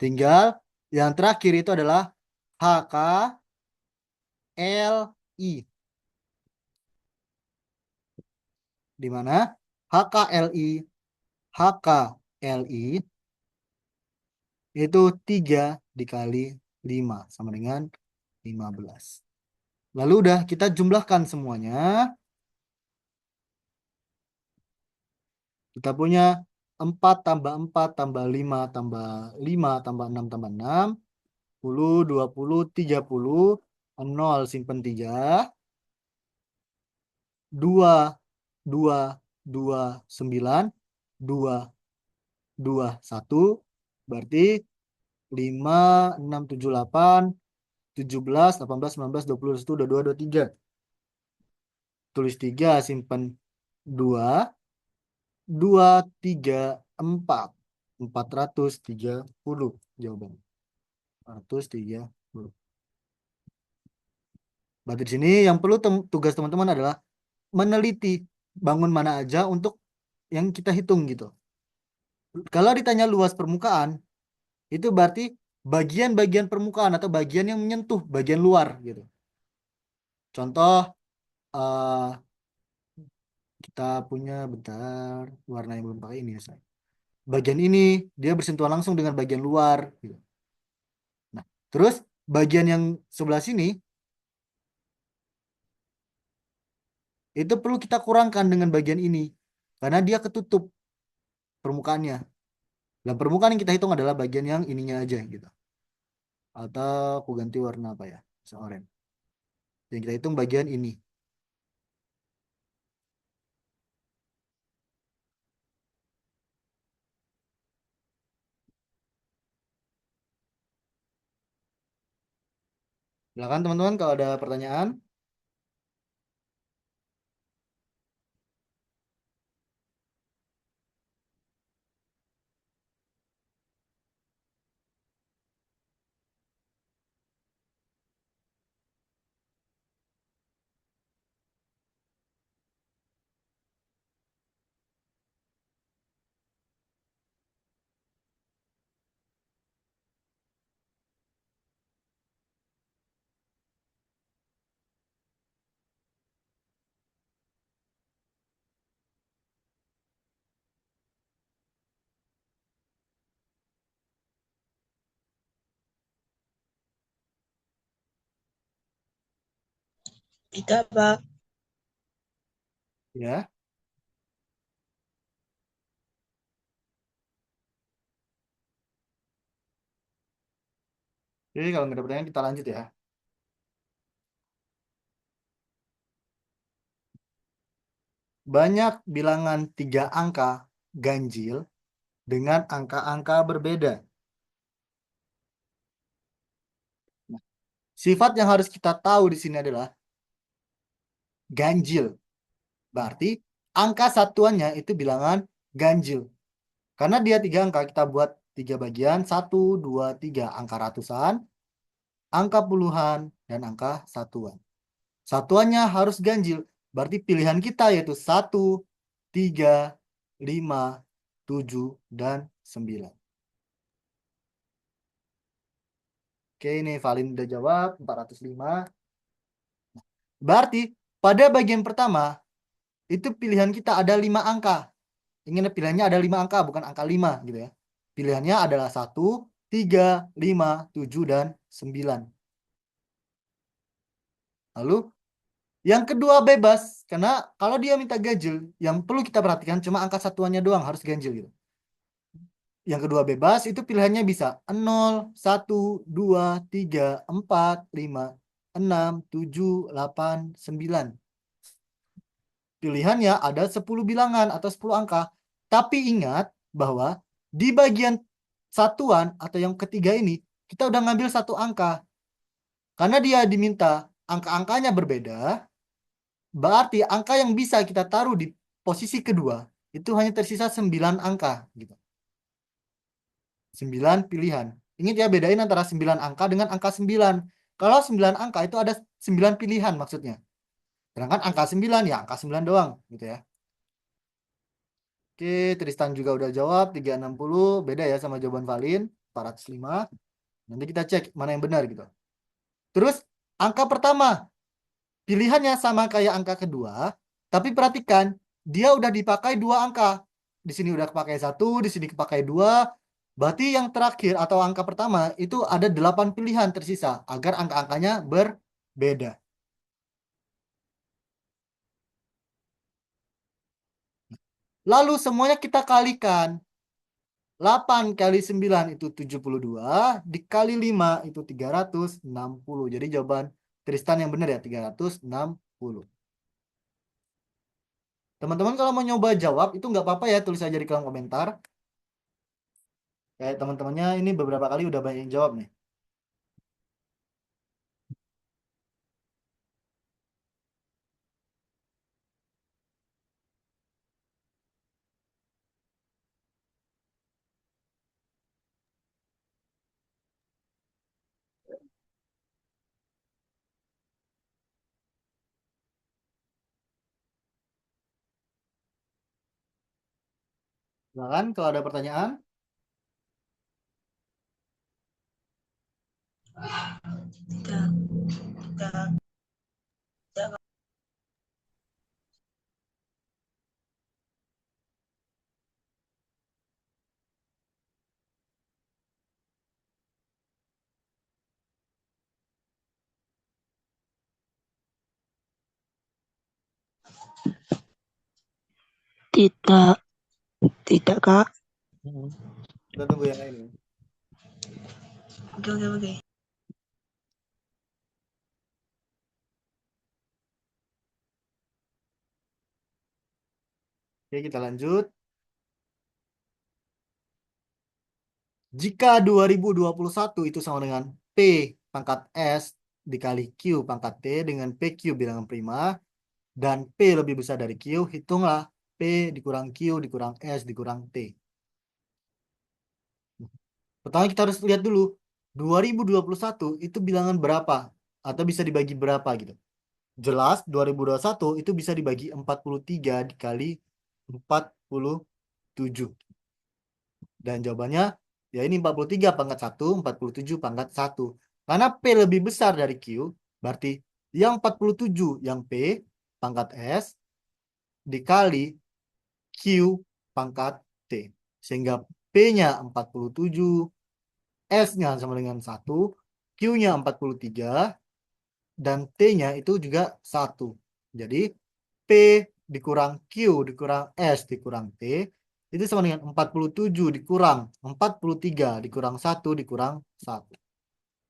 Speaker 1: Tinggal yang terakhir itu adalah HKLI. Di mana HKLI itu 3 dikali 5 sama dengan 15. Lalu udah kita jumlahkan semuanya. Kita punya 4 tambah 4 tambah 5 tambah 5 tambah 6 tambah 6. 10, 20, 30. 0 simpen 3. 2, 2, 2, 9. 2, 2, 1. Berarti 5, 6, 7, 8. 17, 18, 19, 20, 21, 22, 23. Tulis 3, simpen 2. 2, 3, 4. 430 jawaban. 430. Berarti di sini yang perlu tugas teman-teman adalah meneliti bangun mana aja untuk yang kita hitung gitu. Kalau ditanya luas permukaan, itu berarti bagian-bagian permukaan atau bagian yang menyentuh bagian luar gitu. Contoh, eh, kita punya bentar warna yang belum pakai ini ya, saya. Bagian ini dia bersentuhan langsung dengan bagian luar gitu. Nah, terus bagian yang sebelah sini itu perlu kita kurangkan dengan bagian ini karena dia ketutup permukaannya. Dan permukaan yang kita hitung adalah bagian yang ininya aja gitu. Atau aku ganti warna apa ya? Bisa oranye. Yang kita hitung bagian ini. Silakan teman-teman kalau ada pertanyaan.
Speaker 2: Tidak, Pak.
Speaker 1: Ya. Jadi kalau nggak ada pertanyaan kita lanjut ya. Banyak bilangan 3 angka ganjil dengan angka-angka berbeda. Nah, sifat yang harus kita tahu di sini adalah ganjil. Berarti angka satuannya itu bilangan ganjil. Karena dia 3 angka, kita buat 3 bagian. 1, 2, 3. Angka ratusan, angka puluhan, dan angka satuan. Satuannya harus ganjil. Berarti pilihan kita yaitu 1, 3, 5, 7, dan 9. Oke, ini Valin udah jawab 405. Berarti pada bagian pertama itu pilihan kita ada 5 angka. Ingin pilihannya ada 5 angka, bukan angka 5 gitu ya. Pilihannya adalah 1, 3, 5, 7, dan 9. Lalu yang kedua bebas, karena kalau dia minta ganjil, yang perlu kita perhatikan cuma angka satuannya doang harus ganjil gitu. Yang kedua bebas itu pilihannya bisa 0, 1, 2, 3, 4, 5, 6, 7, 8, 9. Pilihannya ada 10 bilangan atau 10 angka. Tapi ingat bahwa di bagian satuan atau yang ketiga ini, kita udah ngambil 1 angka. Karena dia diminta angka-angkanya berbeda, berarti angka yang bisa kita taruh di posisi kedua, itu hanya tersisa 9 angka. Gitu. 9 pilihan. Ingat ya, bedain antara 9 angka dengan angka 9. Kalau 9 angka itu ada 9 pilihan maksudnya. Sedangkan angka 9 ya angka 9 doang. Gitu ya. Oke, Tristan juga udah jawab 360, beda ya sama jawaban Valin 405. Nanti kita cek mana yang benar gitu. Terus angka pertama, pilihannya sama kayak angka kedua, tapi perhatikan dia udah dipakai 2 angka. Di sini udah pakai 1, di sini pakai 2. Berarti yang terakhir atau angka pertama itu ada 8 pilihan tersisa agar angka-angkanya berbeda. Lalu semuanya kita kalikan. 8 kali 9 itu 72, dikali 5 itu 360. Jadi jawaban Tristan yang benar ya, 360. Teman-teman kalau mau nyoba jawab, itu nggak apa-apa ya, tulis aja di kolom komentar. Kayak teman-temannya ini beberapa kali udah banyak yang jawab nih. Silakan kalau ada pertanyaan.
Speaker 2: Tidak, tidak, tidak, tidak, tidak, Kak.
Speaker 1: Mhm. Kita tunggu yang lain.
Speaker 2: Oke, oke, oke.
Speaker 1: Oke, kita lanjut. Jika 2021 itu sama dengan P pangkat S dikali Q pangkat T dengan PQ bilangan prima dan P lebih besar dari Q, hitunglah P dikurang Q dikurang S dikurang T. Pertama kita harus lihat dulu 2021 itu bilangan berapa atau bisa dibagi berapa gitu. Jelas 2021 itu bisa dibagi 43 dikali 47. Dan jawabannya ya ini 43 pangkat 1, 47 pangkat 1. Karena P lebih besar dari Q, berarti yang 47 yang P pangkat S dikali Q pangkat T. Sehingga P-nya 47, S-nya sama dengan 1, Q-nya 43, dan T-nya itu juga 1. Jadi P dikurang Q dikurang S dikurang T itu sama dengan 47 dikurang 43 dikurang 1 dikurang 1.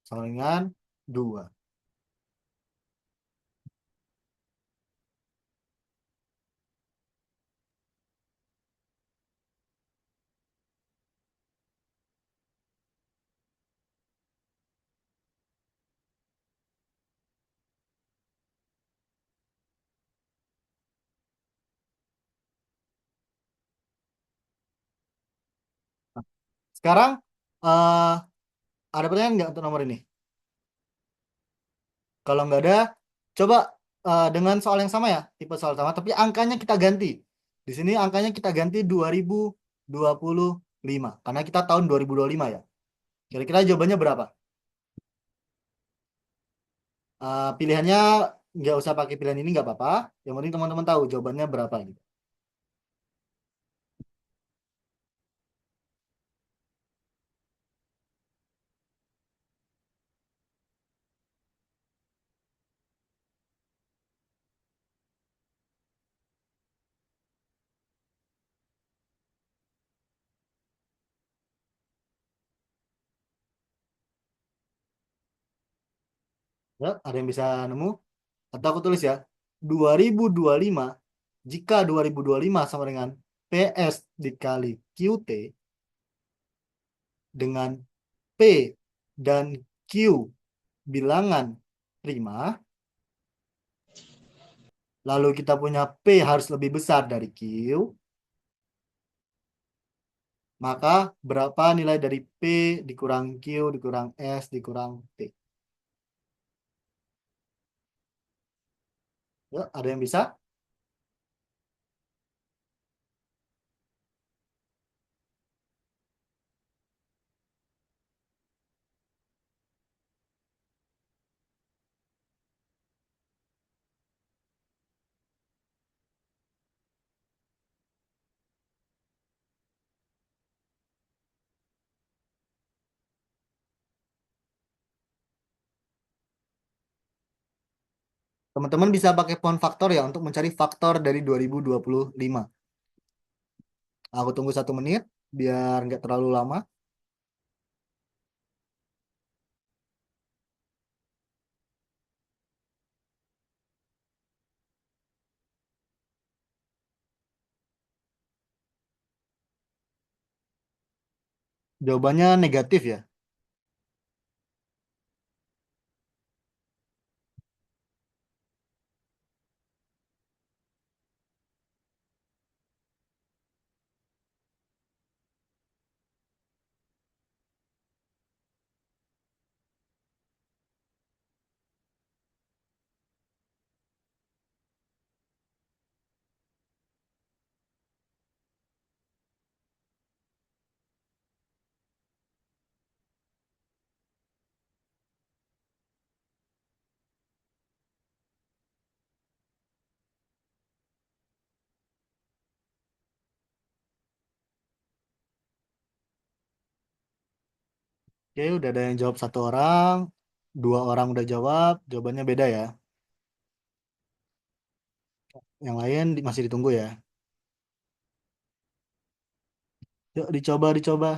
Speaker 1: Sama dengan 2. Sekarang eh ada pertanyaan nggak untuk nomor ini? Kalau nggak ada, coba dengan soal yang sama ya, tipe soal sama, tapi angkanya kita ganti. Di sini angkanya kita ganti 2025, karena kita tahun 2025 ya. Kira-kira jawabannya berapa? Pilihannya nggak usah pakai pilihan ini nggak apa-apa. Yang penting teman-teman tahu jawabannya berapa gitu. Ya, ada yang bisa nemu? Atau aku tulis ya. 2025, jika 2025 sama dengan PS dikali QT dengan P dan Q bilangan prima, lalu kita punya P harus lebih besar dari Q, maka berapa nilai dari P dikurang Q dikurang S dikurang T? Ya, ada yang bisa? Teman-teman bisa pakai poin faktor ya untuk mencari faktor dari 2025. Aku tunggu 1 menit biar nggak terlalu lama. Jawabannya negatif ya. Oke, udah ada yang jawab 1 orang, 2 orang udah jawab, jawabannya beda ya. Yang lain masih ditunggu ya. Yuk dicoba, dicoba.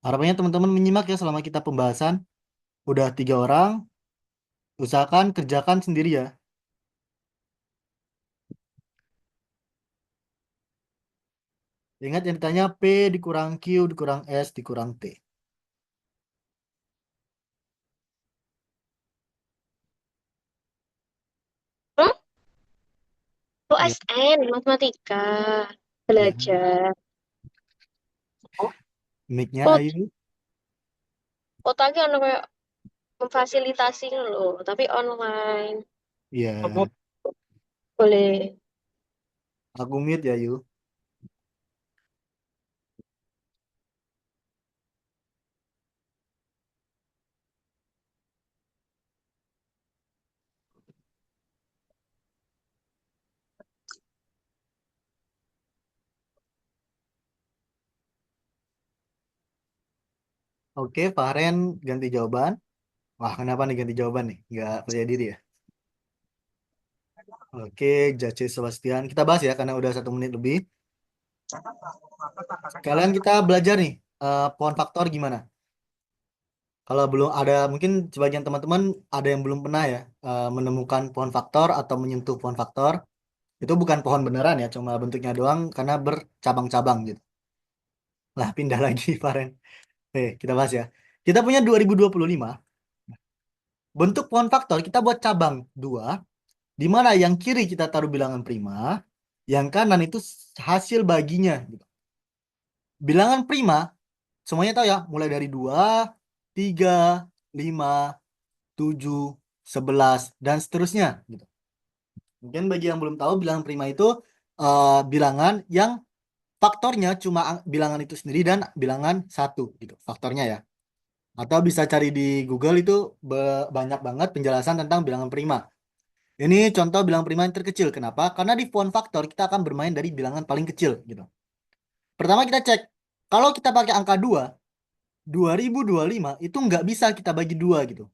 Speaker 1: Harapannya teman-teman menyimak ya selama kita pembahasan. Udah 3 orang, usahakan kerjakan sendiri ya. Ingat yang ditanya P dikurang Q dikurang S dikurang T.
Speaker 3: Hmm?
Speaker 1: Ya,
Speaker 3: USN, matematika,
Speaker 1: ya.
Speaker 3: belajar.
Speaker 1: Mic-nya
Speaker 3: Kok,
Speaker 1: Ayu.
Speaker 3: kok tadi ono kayak memfasilitasi loh, tapi online.
Speaker 1: Iya,
Speaker 3: Boleh.
Speaker 1: aku mute ya Yu. Oke, Fahren ganti jawaban. Wah, kenapa nih ganti jawaban nih? Nggak percaya diri ya? Oke, Jace Sebastian. Kita bahas ya, karena udah 1 menit lebih. Kalian kita belajar nih, pohon faktor gimana? Kalau belum ada, mungkin sebagian teman-teman ada yang belum pernah ya, menemukan pohon faktor atau menyentuh pohon faktor. Itu bukan pohon beneran ya, cuma bentuknya doang karena bercabang-cabang gitu. Lah, pindah lagi, Faren. Kita bahas ya. Kita punya 2025. Bentuk pohon faktor kita buat cabang dua, di mana yang kiri kita taruh bilangan prima, yang kanan itu hasil baginya, gitu. Bilangan prima, semuanya tahu ya, mulai dari 2, 3, 5, 7, 11, dan seterusnya, gitu. Mungkin bagi yang belum tahu, bilangan prima itu bilangan yang faktornya cuma bilangan itu sendiri dan bilangan satu, gitu, faktornya ya. Atau bisa cari di Google itu banyak banget penjelasan tentang bilangan prima. Ini contoh bilangan prima yang terkecil. Kenapa? Karena di pohon faktor kita akan bermain dari bilangan paling kecil, gitu. Pertama kita cek, kalau kita pakai angka 2, 2025 itu nggak bisa kita bagi 2 gitu.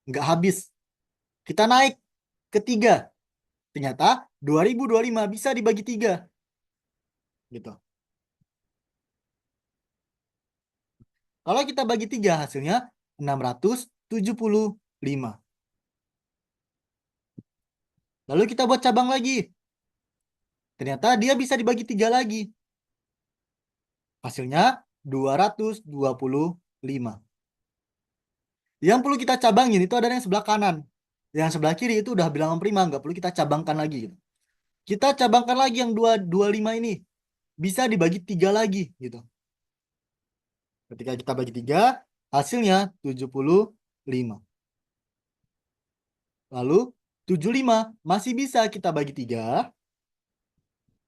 Speaker 1: Nggak habis. Kita naik ke 3. Ternyata 2025 bisa dibagi 3 gitu. Kalau kita bagi 3 hasilnya 675. Lalu kita buat cabang lagi. Ternyata dia bisa dibagi 3 lagi. Hasilnya 225. Yang perlu kita cabangin itu ada yang sebelah kanan. Yang sebelah kiri itu udah bilangan prima, nggak perlu kita cabangkan lagi, gitu. Kita cabangkan lagi yang 225 ini. Bisa dibagi 3 lagi, gitu. Ketika kita bagi 3, hasilnya 75. Lalu 75 masih bisa kita bagi 3,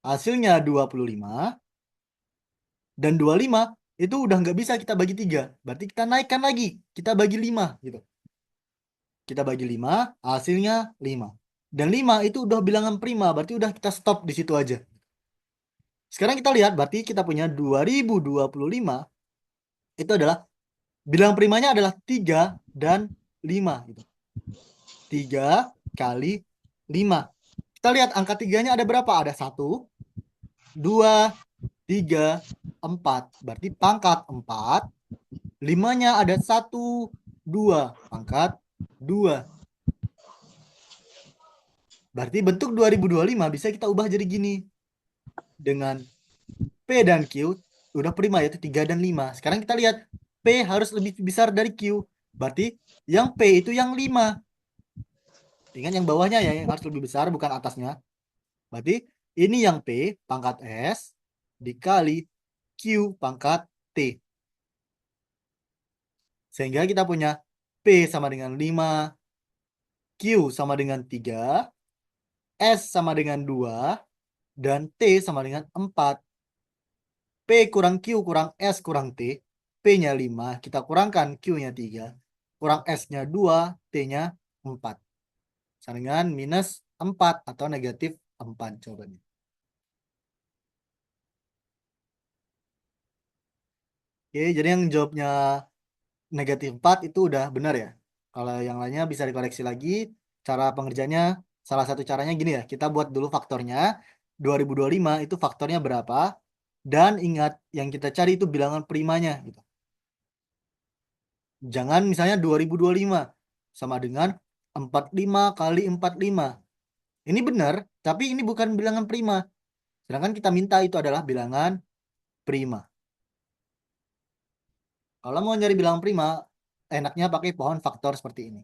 Speaker 1: hasilnya 25. Dan 25 itu udah nggak bisa kita bagi 3. Berarti kita naikkan lagi, kita bagi 5, gitu. Kita bagi 5, hasilnya 5. Dan 5 itu udah bilangan prima, berarti udah kita stop di situ aja. Sekarang kita lihat, berarti kita punya 2025, itu adalah, bilangan primanya adalah 3 dan 5, gitu. 3 kali 5. Kita lihat angka 3-nya ada berapa? Ada 1, 2, 3, 4. Berarti pangkat 4. Limanya ada 1, 2. Pangkat 2. Berarti bentuk 2025 bisa kita ubah jadi gini. Dengan P dan Q udah prima yaitu 3 dan 5. Sekarang kita lihat P harus lebih besar dari Q. Berarti yang P itu yang 5. Ingat yang bawahnya ya yang harus lebih besar bukan atasnya. Berarti ini yang P pangkat S dikali Q pangkat T. Sehingga kita punya P sama dengan 5, Q sama dengan 3, S sama dengan 2, dan T sama dengan 4. P kurang Q kurang S kurang T. P-nya 5, kita kurangkan Q-nya 3. Kurang S-nya 2, T-nya 4. Sama dengan minus 4 atau negatif 4 jawabannya. Oke, jadi yang jawabnya negatif 4 itu udah benar ya. Kalau yang lainnya bisa dikoreksi lagi. Cara pengerjaannya, salah satu caranya gini ya. Kita buat dulu faktornya. 2025 itu faktornya berapa. Dan ingat, yang kita cari itu bilangan primanya. Gitu. Jangan misalnya 2025 sama dengan 45 kali 45. Ini benar, tapi ini bukan bilangan prima. Sedangkan kita minta itu adalah bilangan prima. Kalau mau nyari bilangan prima, enaknya pakai pohon faktor seperti ini.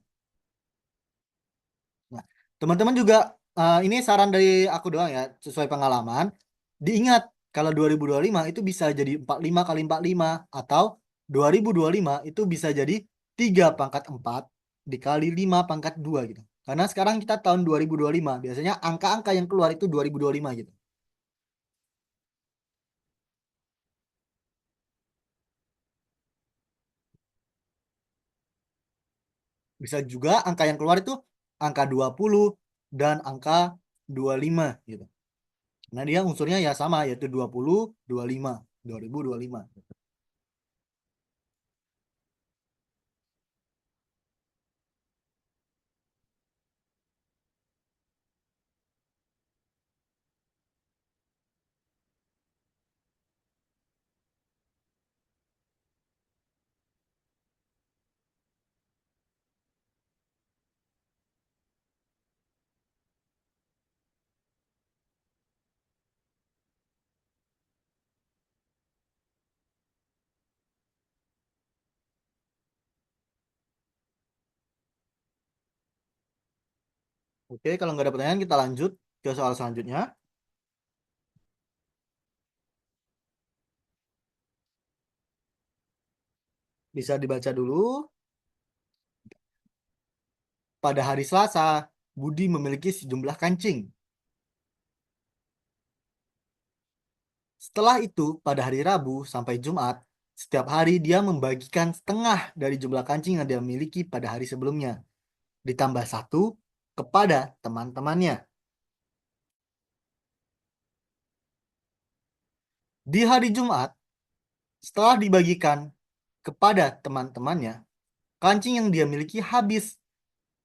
Speaker 1: Nah, teman-teman juga ini saran dari aku doang ya, sesuai pengalaman. Diingat kalau 2025 itu bisa jadi 45 kali 45 atau 2025 itu bisa jadi 3 pangkat 4 dikali 5 pangkat 2 gitu. Karena sekarang kita tahun 2025, biasanya angka-angka yang keluar itu 2025 gitu. Bisa juga angka yang keluar itu angka 20 dan angka 25 gitu. Nah, dia unsurnya ya sama yaitu 20, 25, 2025. Oke, kalau nggak ada pertanyaan kita lanjut ke soal selanjutnya. Bisa dibaca dulu. Pada hari Selasa, Budi memiliki sejumlah kancing. Setelah itu, pada hari Rabu sampai Jumat, setiap hari dia membagikan setengah dari jumlah kancing yang dia miliki pada hari sebelumnya, ditambah satu kepada teman-temannya. Di hari Jumat, setelah dibagikan kepada teman-temannya, kancing yang dia miliki habis.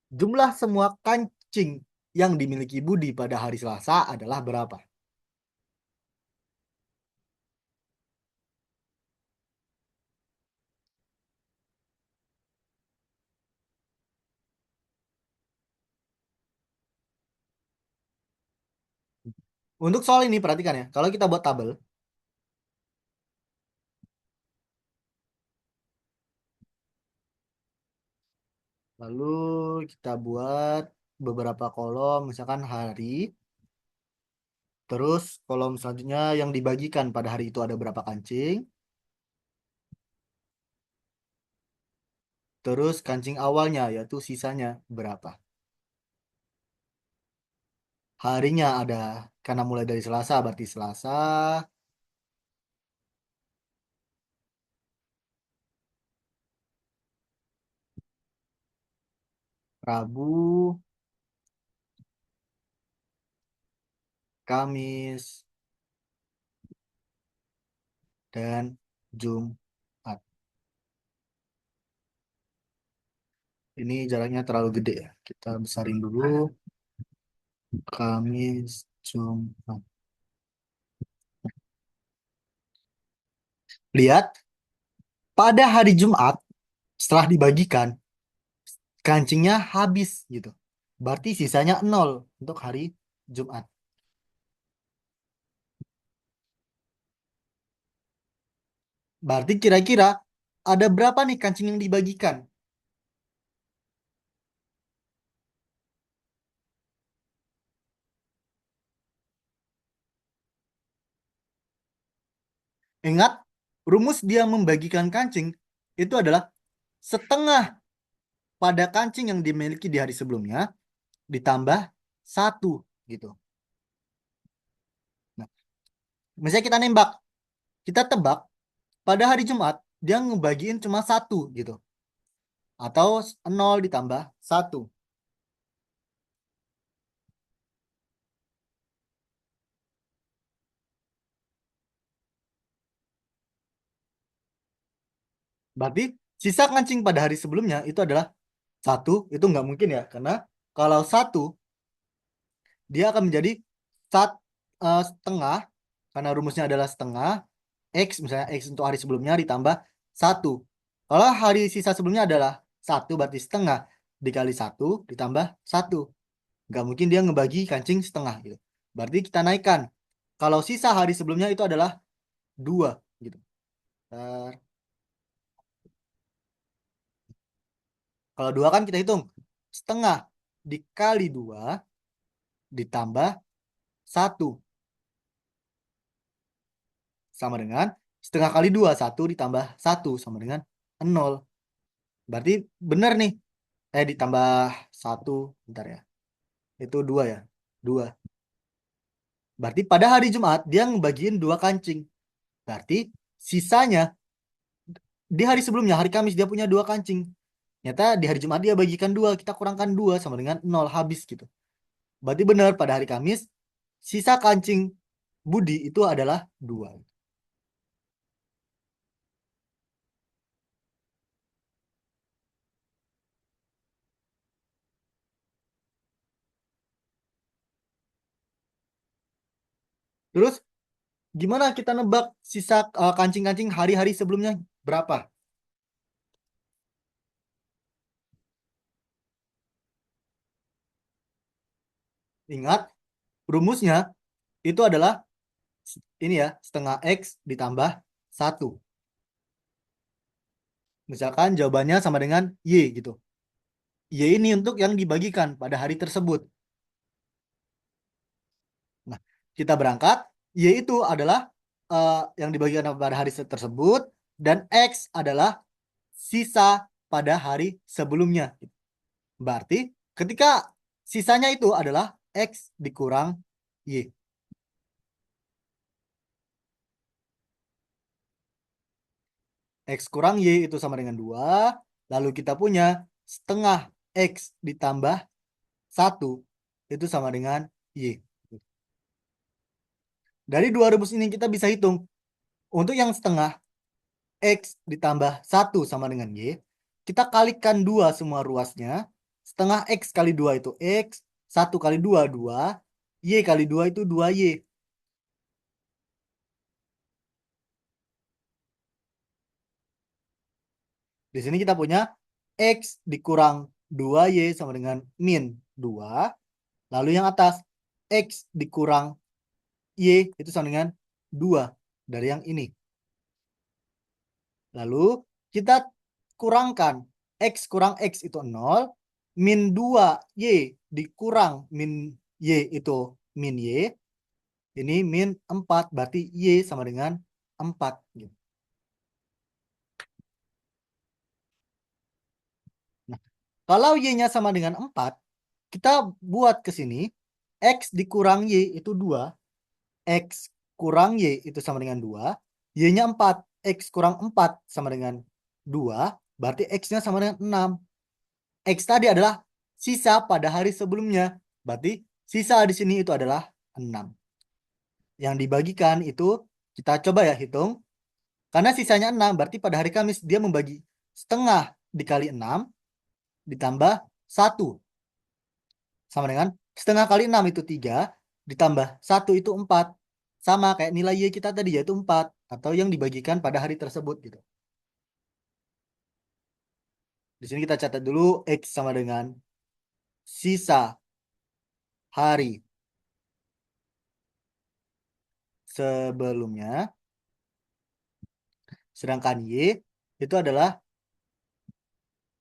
Speaker 1: Jumlah semua kancing yang dimiliki Budi pada hari Selasa adalah berapa? Untuk soal ini perhatikan ya, kalau kita buat tabel, lalu kita buat beberapa kolom, misalkan hari, terus kolom selanjutnya yang dibagikan pada hari itu ada berapa kancing, terus kancing awalnya yaitu sisanya berapa. Harinya ada, karena mulai dari Selasa, berarti Selasa, Rabu, Kamis, dan Jumat. Ini jaraknya terlalu gede ya. Kita besarin dulu. Kamis, Jumat. Lihat, pada hari Jumat, setelah dibagikan, kancingnya habis gitu. Berarti sisanya 0 untuk hari Jumat. Berarti kira-kira ada berapa nih kancing yang dibagikan? Ingat, rumus dia membagikan kancing itu adalah setengah pada kancing yang dimiliki di hari sebelumnya ditambah 1 gitu. Nah, misalnya kita nembak, kita tebak pada hari Jumat dia ngebagiin cuma 1 gitu. Atau 0 ditambah 1. Berarti sisa kancing pada hari sebelumnya itu adalah 1, itu nggak mungkin ya. Karena kalau 1, dia akan menjadi setengah, karena rumusnya adalah setengah, X, misalnya X untuk hari sebelumnya ditambah 1. Kalau hari sisa sebelumnya adalah 1, berarti setengah dikali 1 ditambah 1. Nggak mungkin dia ngebagi kancing setengah gitu. Berarti kita naikkan. Kalau sisa hari sebelumnya itu adalah 2 gitu. Bentar. Kalau 2 kan kita hitung. Setengah dikali 2 ditambah 1 sama dengan setengah kali 2, 1 ditambah 1 sama dengan 0. Berarti benar nih. Ditambah 1, bentar ya. Itu 2 ya. 2. Berarti pada hari Jumat dia ngebagiin 2 kancing. Berarti sisanya di hari sebelumnya, hari Kamis dia punya 2 kancing. Ternyata di hari Jumat dia bagikan 2, kita kurangkan 2 sama dengan 0 habis gitu. Berarti benar pada hari Kamis sisa kancing Budi itu adalah 2. Terus gimana kita nebak sisa kancing-kancing hari-hari sebelumnya berapa? Ingat, rumusnya itu adalah ini ya, setengah X ditambah 1. Misalkan jawabannya sama dengan Y gitu. Y ini untuk yang dibagikan pada hari tersebut. Nah, kita berangkat. Y itu adalah yang dibagikan pada hari tersebut. Dan X adalah sisa pada hari sebelumnya. Berarti ketika sisanya itu adalah X dikurang Y. X kurang Y itu sama dengan 2. Lalu kita punya setengah X ditambah 1 itu sama dengan Y. Dari dua rumus ini kita bisa hitung. Untuk yang setengah X ditambah 1 sama dengan Y. Kita kalikan 2 semua ruasnya. Setengah X kali 2 itu X. 1 kali 2, 2. Y kali 2 itu 2Y. Di sini kita punya X dikurang 2Y sama dengan min 2. Lalu yang atas X dikurang Y itu sama dengan 2 dari yang ini. Lalu kita kurangkan X kurang X itu 0. Min 2Y dikurang min Y itu min Y. Ini min 4 berarti Y sama dengan 4. Nah, kalau Y-nya sama dengan 4, kita buat ke sini. X dikurang Y itu 2. X kurang Y itu sama dengan 2. Y-nya 4. X kurang 4 sama dengan 2. Berarti X-nya sama dengan 6. X tadi adalah sisa pada hari sebelumnya. Berarti sisa di sini itu adalah 6. Yang dibagikan itu kita coba ya hitung. Karena sisanya 6, berarti pada hari Kamis dia membagi setengah dikali 6 ditambah 1. Sama dengan setengah kali 6 itu 3 ditambah 1 itu 4. Sama kayak nilai Y kita tadi yaitu 4. atau yang dibagikan pada hari tersebut gitu. Di sini kita catat dulu X sama dengan sisa hari sebelumnya, sedangkan Y itu adalah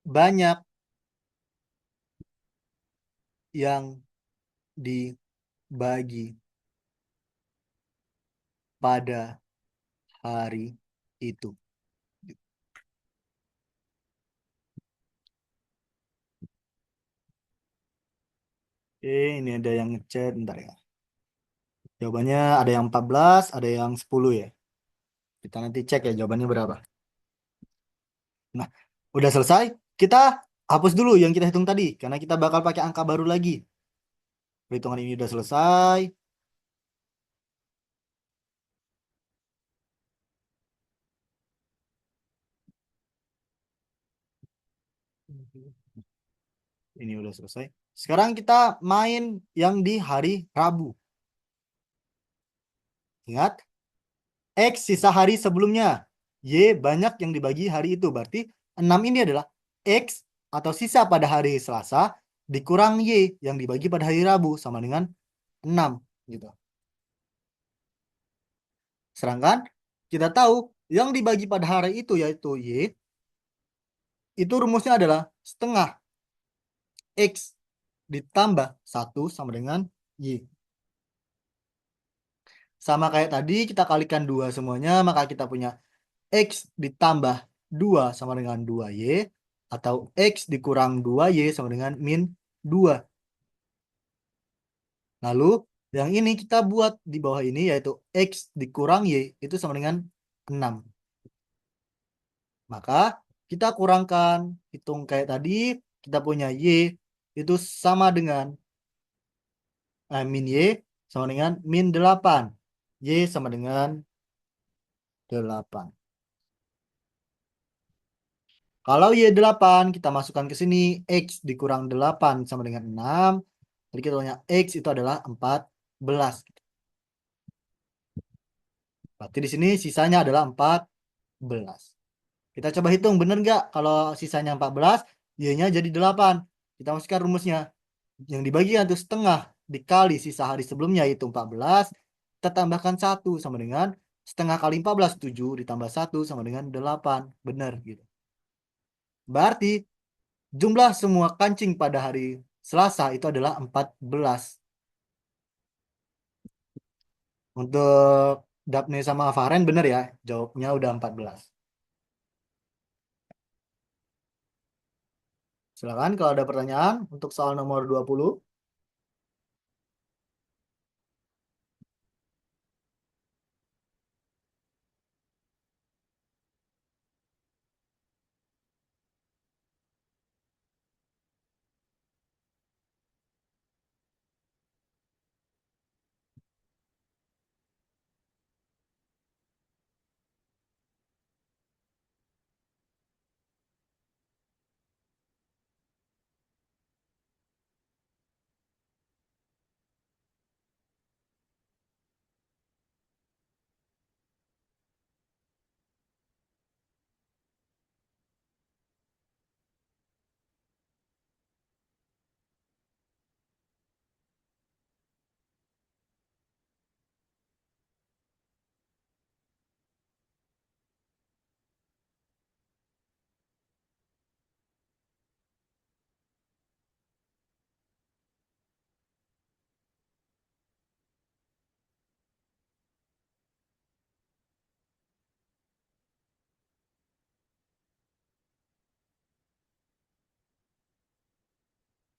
Speaker 1: banyak yang dibagi pada hari itu. Oke, ini ada yang ngechat, bentar ya. Jawabannya ada yang 14, ada yang 10 ya. Kita nanti cek ya jawabannya berapa. Nah, udah selesai. Kita hapus dulu yang kita hitung tadi, karena kita bakal pakai angka baru lagi. Perhitungan ini udah selesai. Ini udah selesai. Sekarang kita main yang di hari Rabu. Ingat, X sisa hari sebelumnya. Y banyak yang dibagi hari itu. Berarti 6 ini adalah X atau sisa pada hari Selasa dikurang Y yang dibagi pada hari Rabu sama dengan 6 gitu. Sedangkan kita tahu yang dibagi pada hari itu yaitu Y, itu rumusnya adalah setengah X ditambah 1 sama dengan Y. Sama kayak tadi kita kalikan 2 semuanya, maka kita punya X ditambah 2 sama dengan 2Y, atau X dikurang 2Y sama dengan min 2. Lalu yang ini kita buat di bawah ini yaitu X dikurang Y itu sama dengan 6. Maka kita kurangkan, hitung kayak tadi, kita punya Y itu sama dengan min Y sama dengan min 8. Y sama dengan 8. Kalau Y8 kita masukkan ke sini, X dikurang 8 sama dengan 6. Jadi kita punya X itu adalah 14. Berarti di sini sisanya adalah 14. Kita coba hitung, bener nggak? Kalau sisanya 14, Y-nya jadi 8. Kita masukkan rumusnya. Yang dibagikan itu setengah dikali sisa hari sebelumnya itu 14. Kita tambahkan 1 sama dengan setengah kali 14, 7 ditambah 1 sama dengan 8. Bener gitu. Berarti jumlah semua kancing pada hari Selasa itu adalah 14. Untuk Daphne sama Faren bener ya. Jawabnya udah 14. Silakan kalau ada pertanyaan untuk soal nomor 20.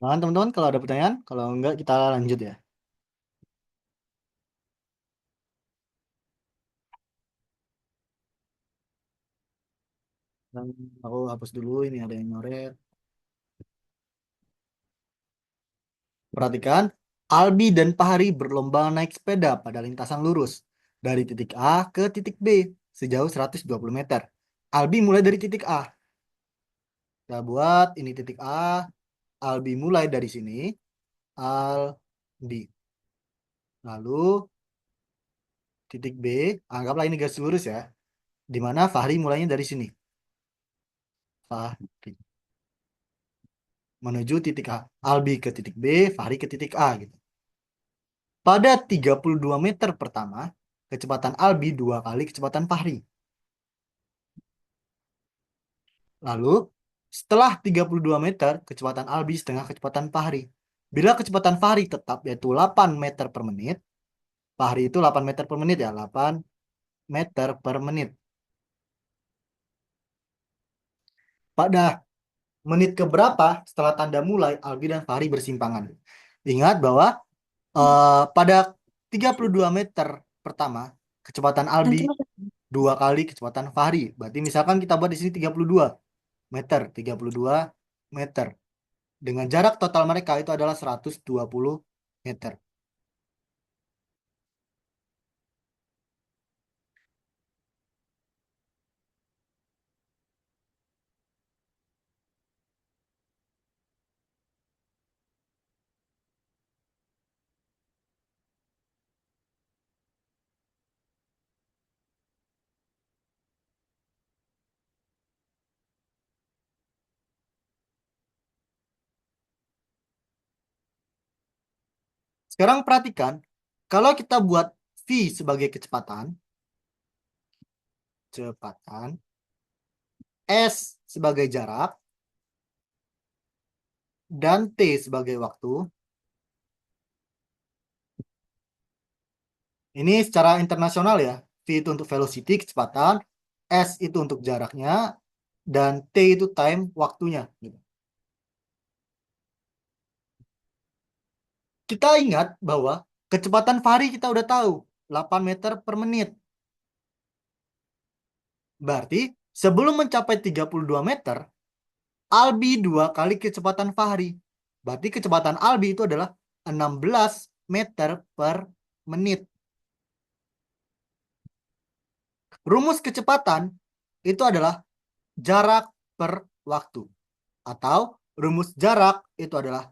Speaker 1: Nah, teman-teman kalau ada pertanyaan, kalau enggak kita lanjut ya. Dan aku hapus dulu ini ada yang nyoret. Perhatikan, Albi dan Pahari berlomba naik sepeda pada lintasan lurus dari titik A ke titik B sejauh 120 meter. Albi mulai dari titik A. Kita buat ini titik A. Albi mulai dari sini. Albi. Lalu titik B, anggaplah ini garis lurus ya, di mana Fahri mulainya dari sini. Fahri menuju titik A. Albi ke titik B, Fahri ke titik A gitu. Pada 32 meter pertama, kecepatan Albi 2 kali kecepatan Fahri. Lalu, setelah 32 meter, kecepatan Albi setengah kecepatan Fahri. Bila kecepatan Fahri tetap yaitu 8 meter per menit, Fahri itu 8 meter per menit ya, 8 meter per menit. Pada menit keberapa setelah tanda mulai, Albi dan Fahri bersimpangan. Ingat bahwa pada 32 meter pertama, kecepatan Albi
Speaker 2: Nanti Mas.
Speaker 1: 2 kali kecepatan Fahri. Berarti misalkan kita buat di sini 32 meter, 32 meter. Dengan jarak total mereka itu adalah 120 meter. Sekarang perhatikan, kalau kita buat V sebagai kecepatan, S sebagai jarak, dan T sebagai waktu. Ini secara internasional ya. V itu untuk velocity, kecepatan. S itu untuk jaraknya. Dan T itu time, waktunya. Gitu. Kita ingat bahwa kecepatan Fahri kita udah tahu. 8 meter per menit. Berarti sebelum mencapai 32 meter, Albi 2 kali kecepatan Fahri. Berarti kecepatan Albi itu adalah 16 meter per menit. Rumus kecepatan itu adalah jarak per waktu. Atau rumus jarak itu adalah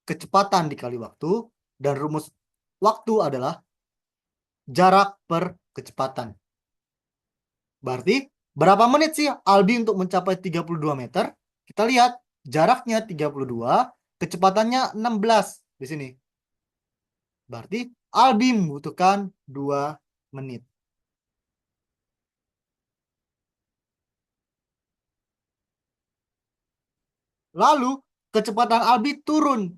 Speaker 1: kecepatan dikali waktu. Dan rumus waktu adalah jarak per kecepatan. Berarti berapa menit sih Albi untuk mencapai 32 meter? Kita lihat jaraknya 32, kecepatannya 16 di sini. Berarti Albi membutuhkan 2 menit. Lalu kecepatan Albi turun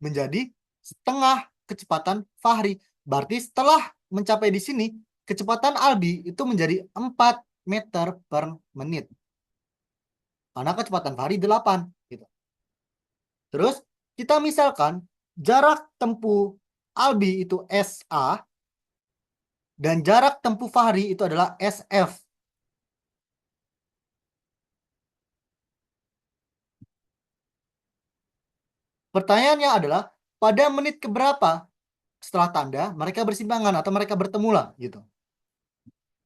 Speaker 1: menjadi setengah kecepatan Fahri. Berarti setelah mencapai di sini, kecepatan Albi itu menjadi 4 meter per menit. Karena kecepatan Fahri 8. Gitu. Terus kita misalkan jarak tempuh Albi itu SA dan jarak tempuh Fahri itu adalah SF. Pertanyaannya adalah pada menit keberapa setelah tanda mereka bersimpangan atau mereka bertemu lah gitu.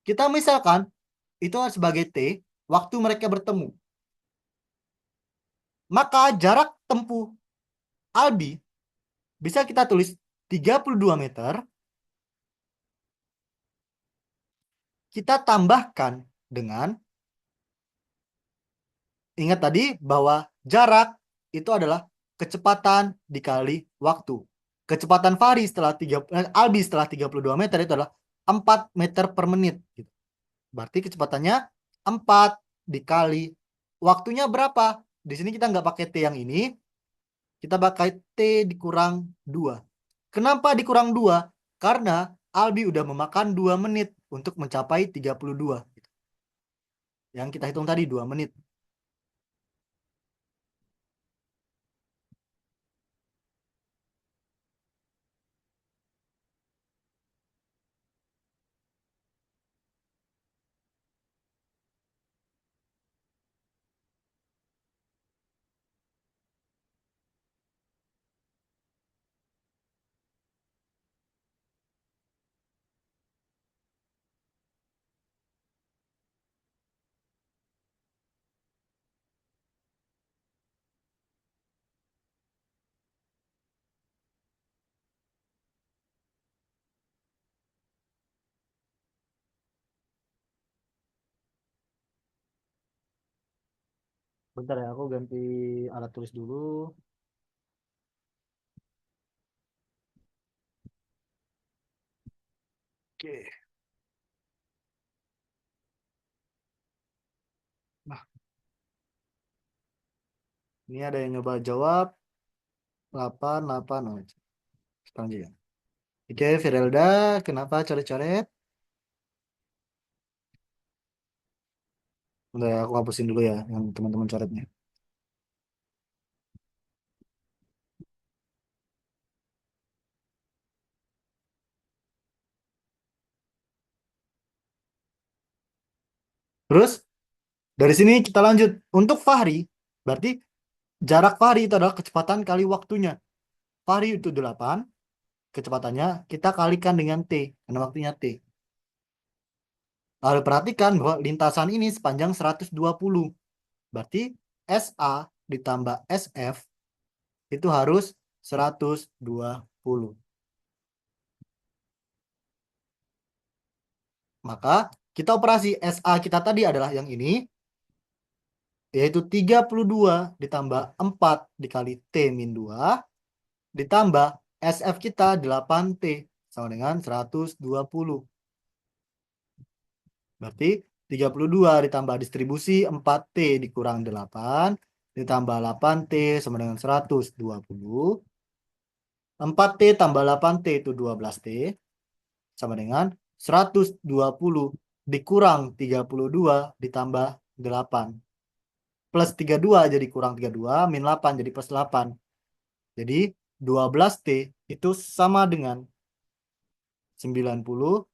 Speaker 1: Kita misalkan itu sebagai T, waktu mereka bertemu. Maka jarak tempuh Albi bisa kita tulis 32 meter. Kita tambahkan dengan, ingat tadi bahwa jarak itu adalah kecepatan dikali waktu. Kecepatan Fahri setelah Albi setelah 32 meter itu adalah 4 meter per menit. Gitu. Berarti kecepatannya 4 dikali waktunya berapa? Di sini kita nggak pakai T yang ini. Kita pakai T dikurang 2. Kenapa dikurang 2? Karena Albi udah memakan 2 menit untuk mencapai 32. Yang kita hitung tadi 2 menit. Bentar ya, aku ganti alat tulis dulu. Oke. Nah, ini ada yang nyoba jawab 8, 8. Oh, sekarang aja ya. Oke, Firelda, kenapa coret-coret? Udah ya, aku hapusin dulu ya yang teman-teman coretnya. Terus dari sini kita lanjut. Untuk Fahri, berarti jarak Fahri itu adalah kecepatan kali waktunya. Fahri itu 8, kecepatannya kita kalikan dengan T, karena waktunya T. Lalu perhatikan bahwa lintasan ini sepanjang 120. Berarti SA ditambah SF itu harus 120. Maka kita operasi SA kita tadi adalah yang ini, yaitu 32 ditambah 4 dikali T min 2, ditambah SF kita 8T, sama dengan 120. Berarti 32 ditambah distribusi 4T dikurang 8, ditambah 8T sama dengan 120. 4T tambah 8T itu 12T, sama dengan 120 dikurang 32 ditambah 8. Plus 32 jadi kurang 32, min 8 jadi plus 8. Jadi 12T itu sama dengan 96.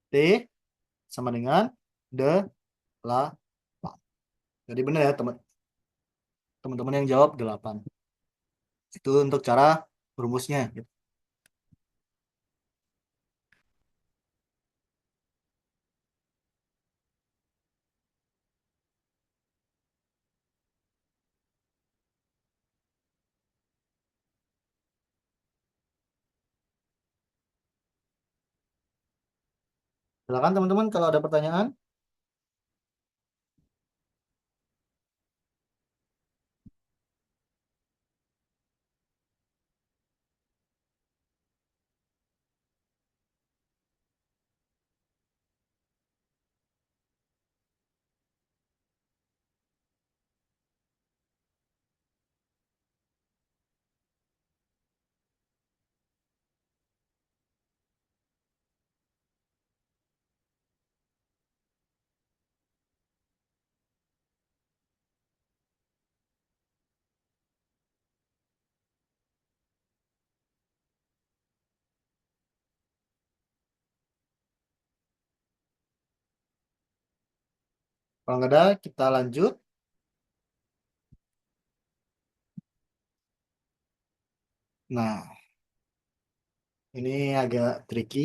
Speaker 1: T sama dengan 8. Jadi benar ya teman-teman yang jawab 8. Itu untuk cara rumusnya. Silakan teman-teman kalau ada pertanyaan. Kalau nggak ada, kita lanjut. Nah, ini agak tricky.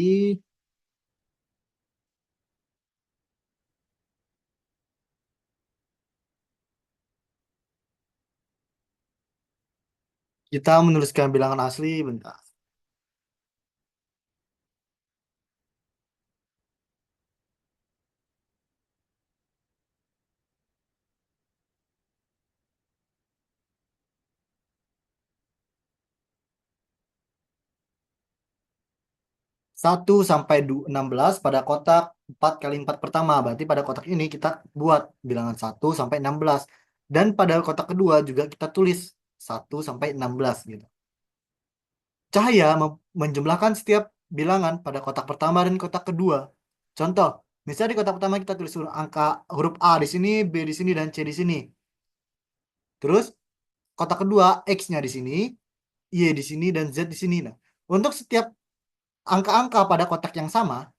Speaker 1: Kita menuliskan bilangan asli, bentar. Satu sampai 16 pada kotak 4 kali 4 pertama. Berarti pada kotak ini kita buat bilangan 1 sampai 16. Dan pada kotak kedua juga kita tulis 1 sampai 16 gitu. Cahaya menjumlahkan setiap bilangan pada kotak pertama dan kotak kedua. Contoh, misalnya di kotak pertama kita tulis angka huruf A di sini, B di sini, dan C di sini. Terus kotak kedua X-nya di sini, Y di sini, dan Z di sini. Nah, untuk setiap angka-angka pada kotak yang sama,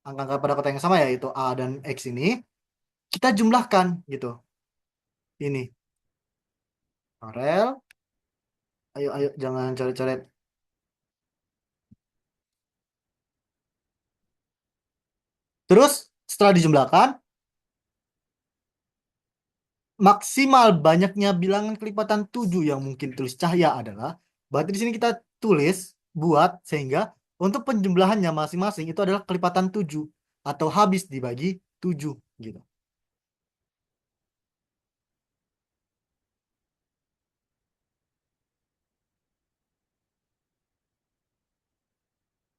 Speaker 1: angka-angka pada kotak yang sama yaitu A dan X ini, kita jumlahkan gitu. Ini. Farel, ayo ayo jangan coret-coret. Terus setelah dijumlahkan, maksimal banyaknya bilangan kelipatan 7 yang mungkin tulis cahaya adalah, berarti di sini kita tulis buat sehingga untuk penjumlahannya masing-masing itu adalah kelipatan 7 atau habis dibagi 7 gitu.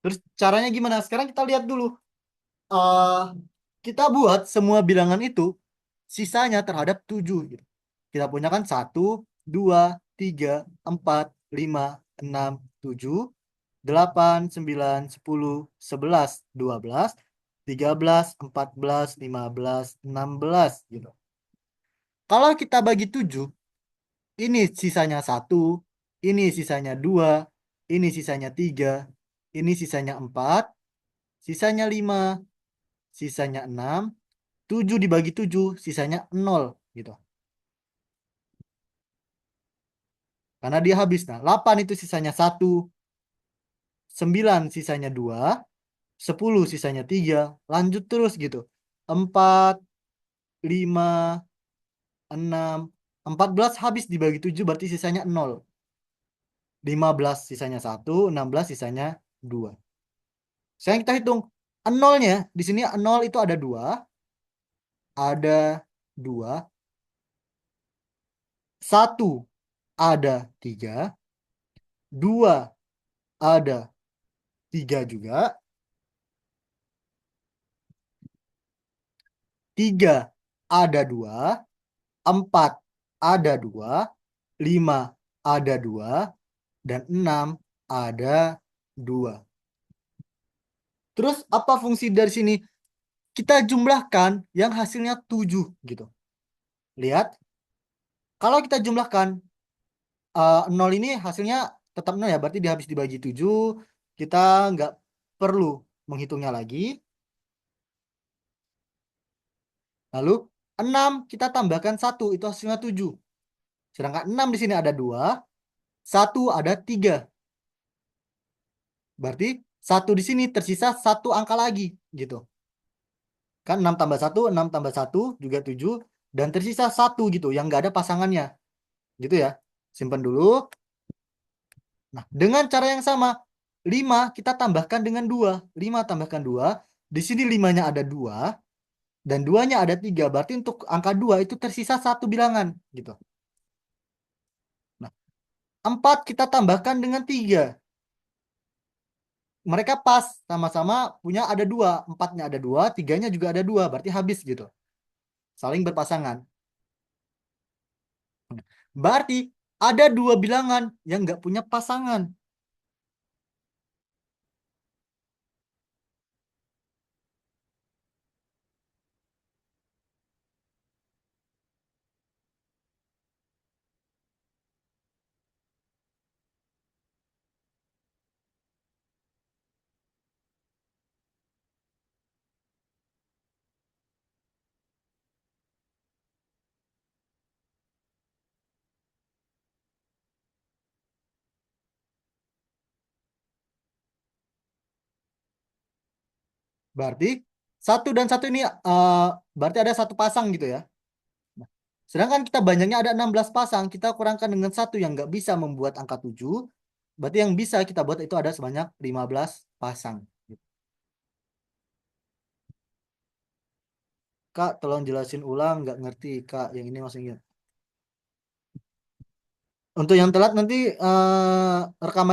Speaker 1: Terus caranya gimana? Sekarang kita lihat dulu. eh Kita buat semua bilangan itu sisanya terhadap 7 gitu. Kita punya kan 1, 2, 3, 4, 5, 6, 7, 8, 9, 10, 11, 12, 13, 14, 15, 16 gitu. Kalau kita bagi 7, ini sisanya 1, ini sisanya 2, ini sisanya 3, ini sisanya 4, sisanya 5, sisanya 6, 7 dibagi 7, sisanya 0 gitu. Karena dia habis. Nah, 8 itu sisanya 1, 9 sisanya 2, 10 sisanya 3, lanjut terus gitu. 4, 5, 6, 14 habis dibagi 7 berarti sisanya 0. 15 sisanya 1, 16 sisanya 2. Sekarang kita hitung. Nolnya, di sini 0 itu ada 2. Ada 2. 1 ada 3. 2 ada 3 juga. 3 ada 2. 4 ada 2. 5 ada 2. Dan 6 ada 2. Terus apa fungsi dari sini? Kita jumlahkan yang hasilnya 7 gitu. Lihat. Kalau kita jumlahkan 0 ini hasilnya tetap 0 ya. Berarti dia habis dibagi 7. Kita nggak perlu menghitungnya lagi. Lalu 6 kita tambahkan 1. Itu hasilnya 7. Sedangkan 6 di sini ada 2. 1 ada 3. Berarti 1 di sini tersisa 1 angka lagi gitu. Kan 6 tambah 1, 6 tambah 1 juga 7. Dan tersisa 1 gitu yang nggak ada pasangannya. Gitu ya. Simpan dulu. Nah, dengan cara yang sama, 5 kita tambahkan dengan 2. 5 tambahkan 2. Di sini 5-nya ada 2. Dan 2-nya ada 3. Berarti untuk angka 2 itu tersisa 1 bilangan. Gitu. Nah, 4 kita tambahkan dengan 3. Mereka pas. Sama-sama punya ada 2. 4-nya ada 2. 3-nya juga ada 2. Berarti habis gitu. Saling berpasangan. Berarti ada 2 bilangan yang nggak punya pasangan. Berarti 1 dan 1 ini berarti ada 1 pasang gitu ya. Nah, sedangkan kita banyaknya ada 16 pasang. Kita kurangkan dengan 1 yang nggak bisa membuat angka 7. Berarti yang bisa kita buat itu ada sebanyak 15 pasang. Kak, tolong jelasin ulang. Nggak ngerti, Kak. Yang ini maksudnya. Untuk yang telat nanti rekaman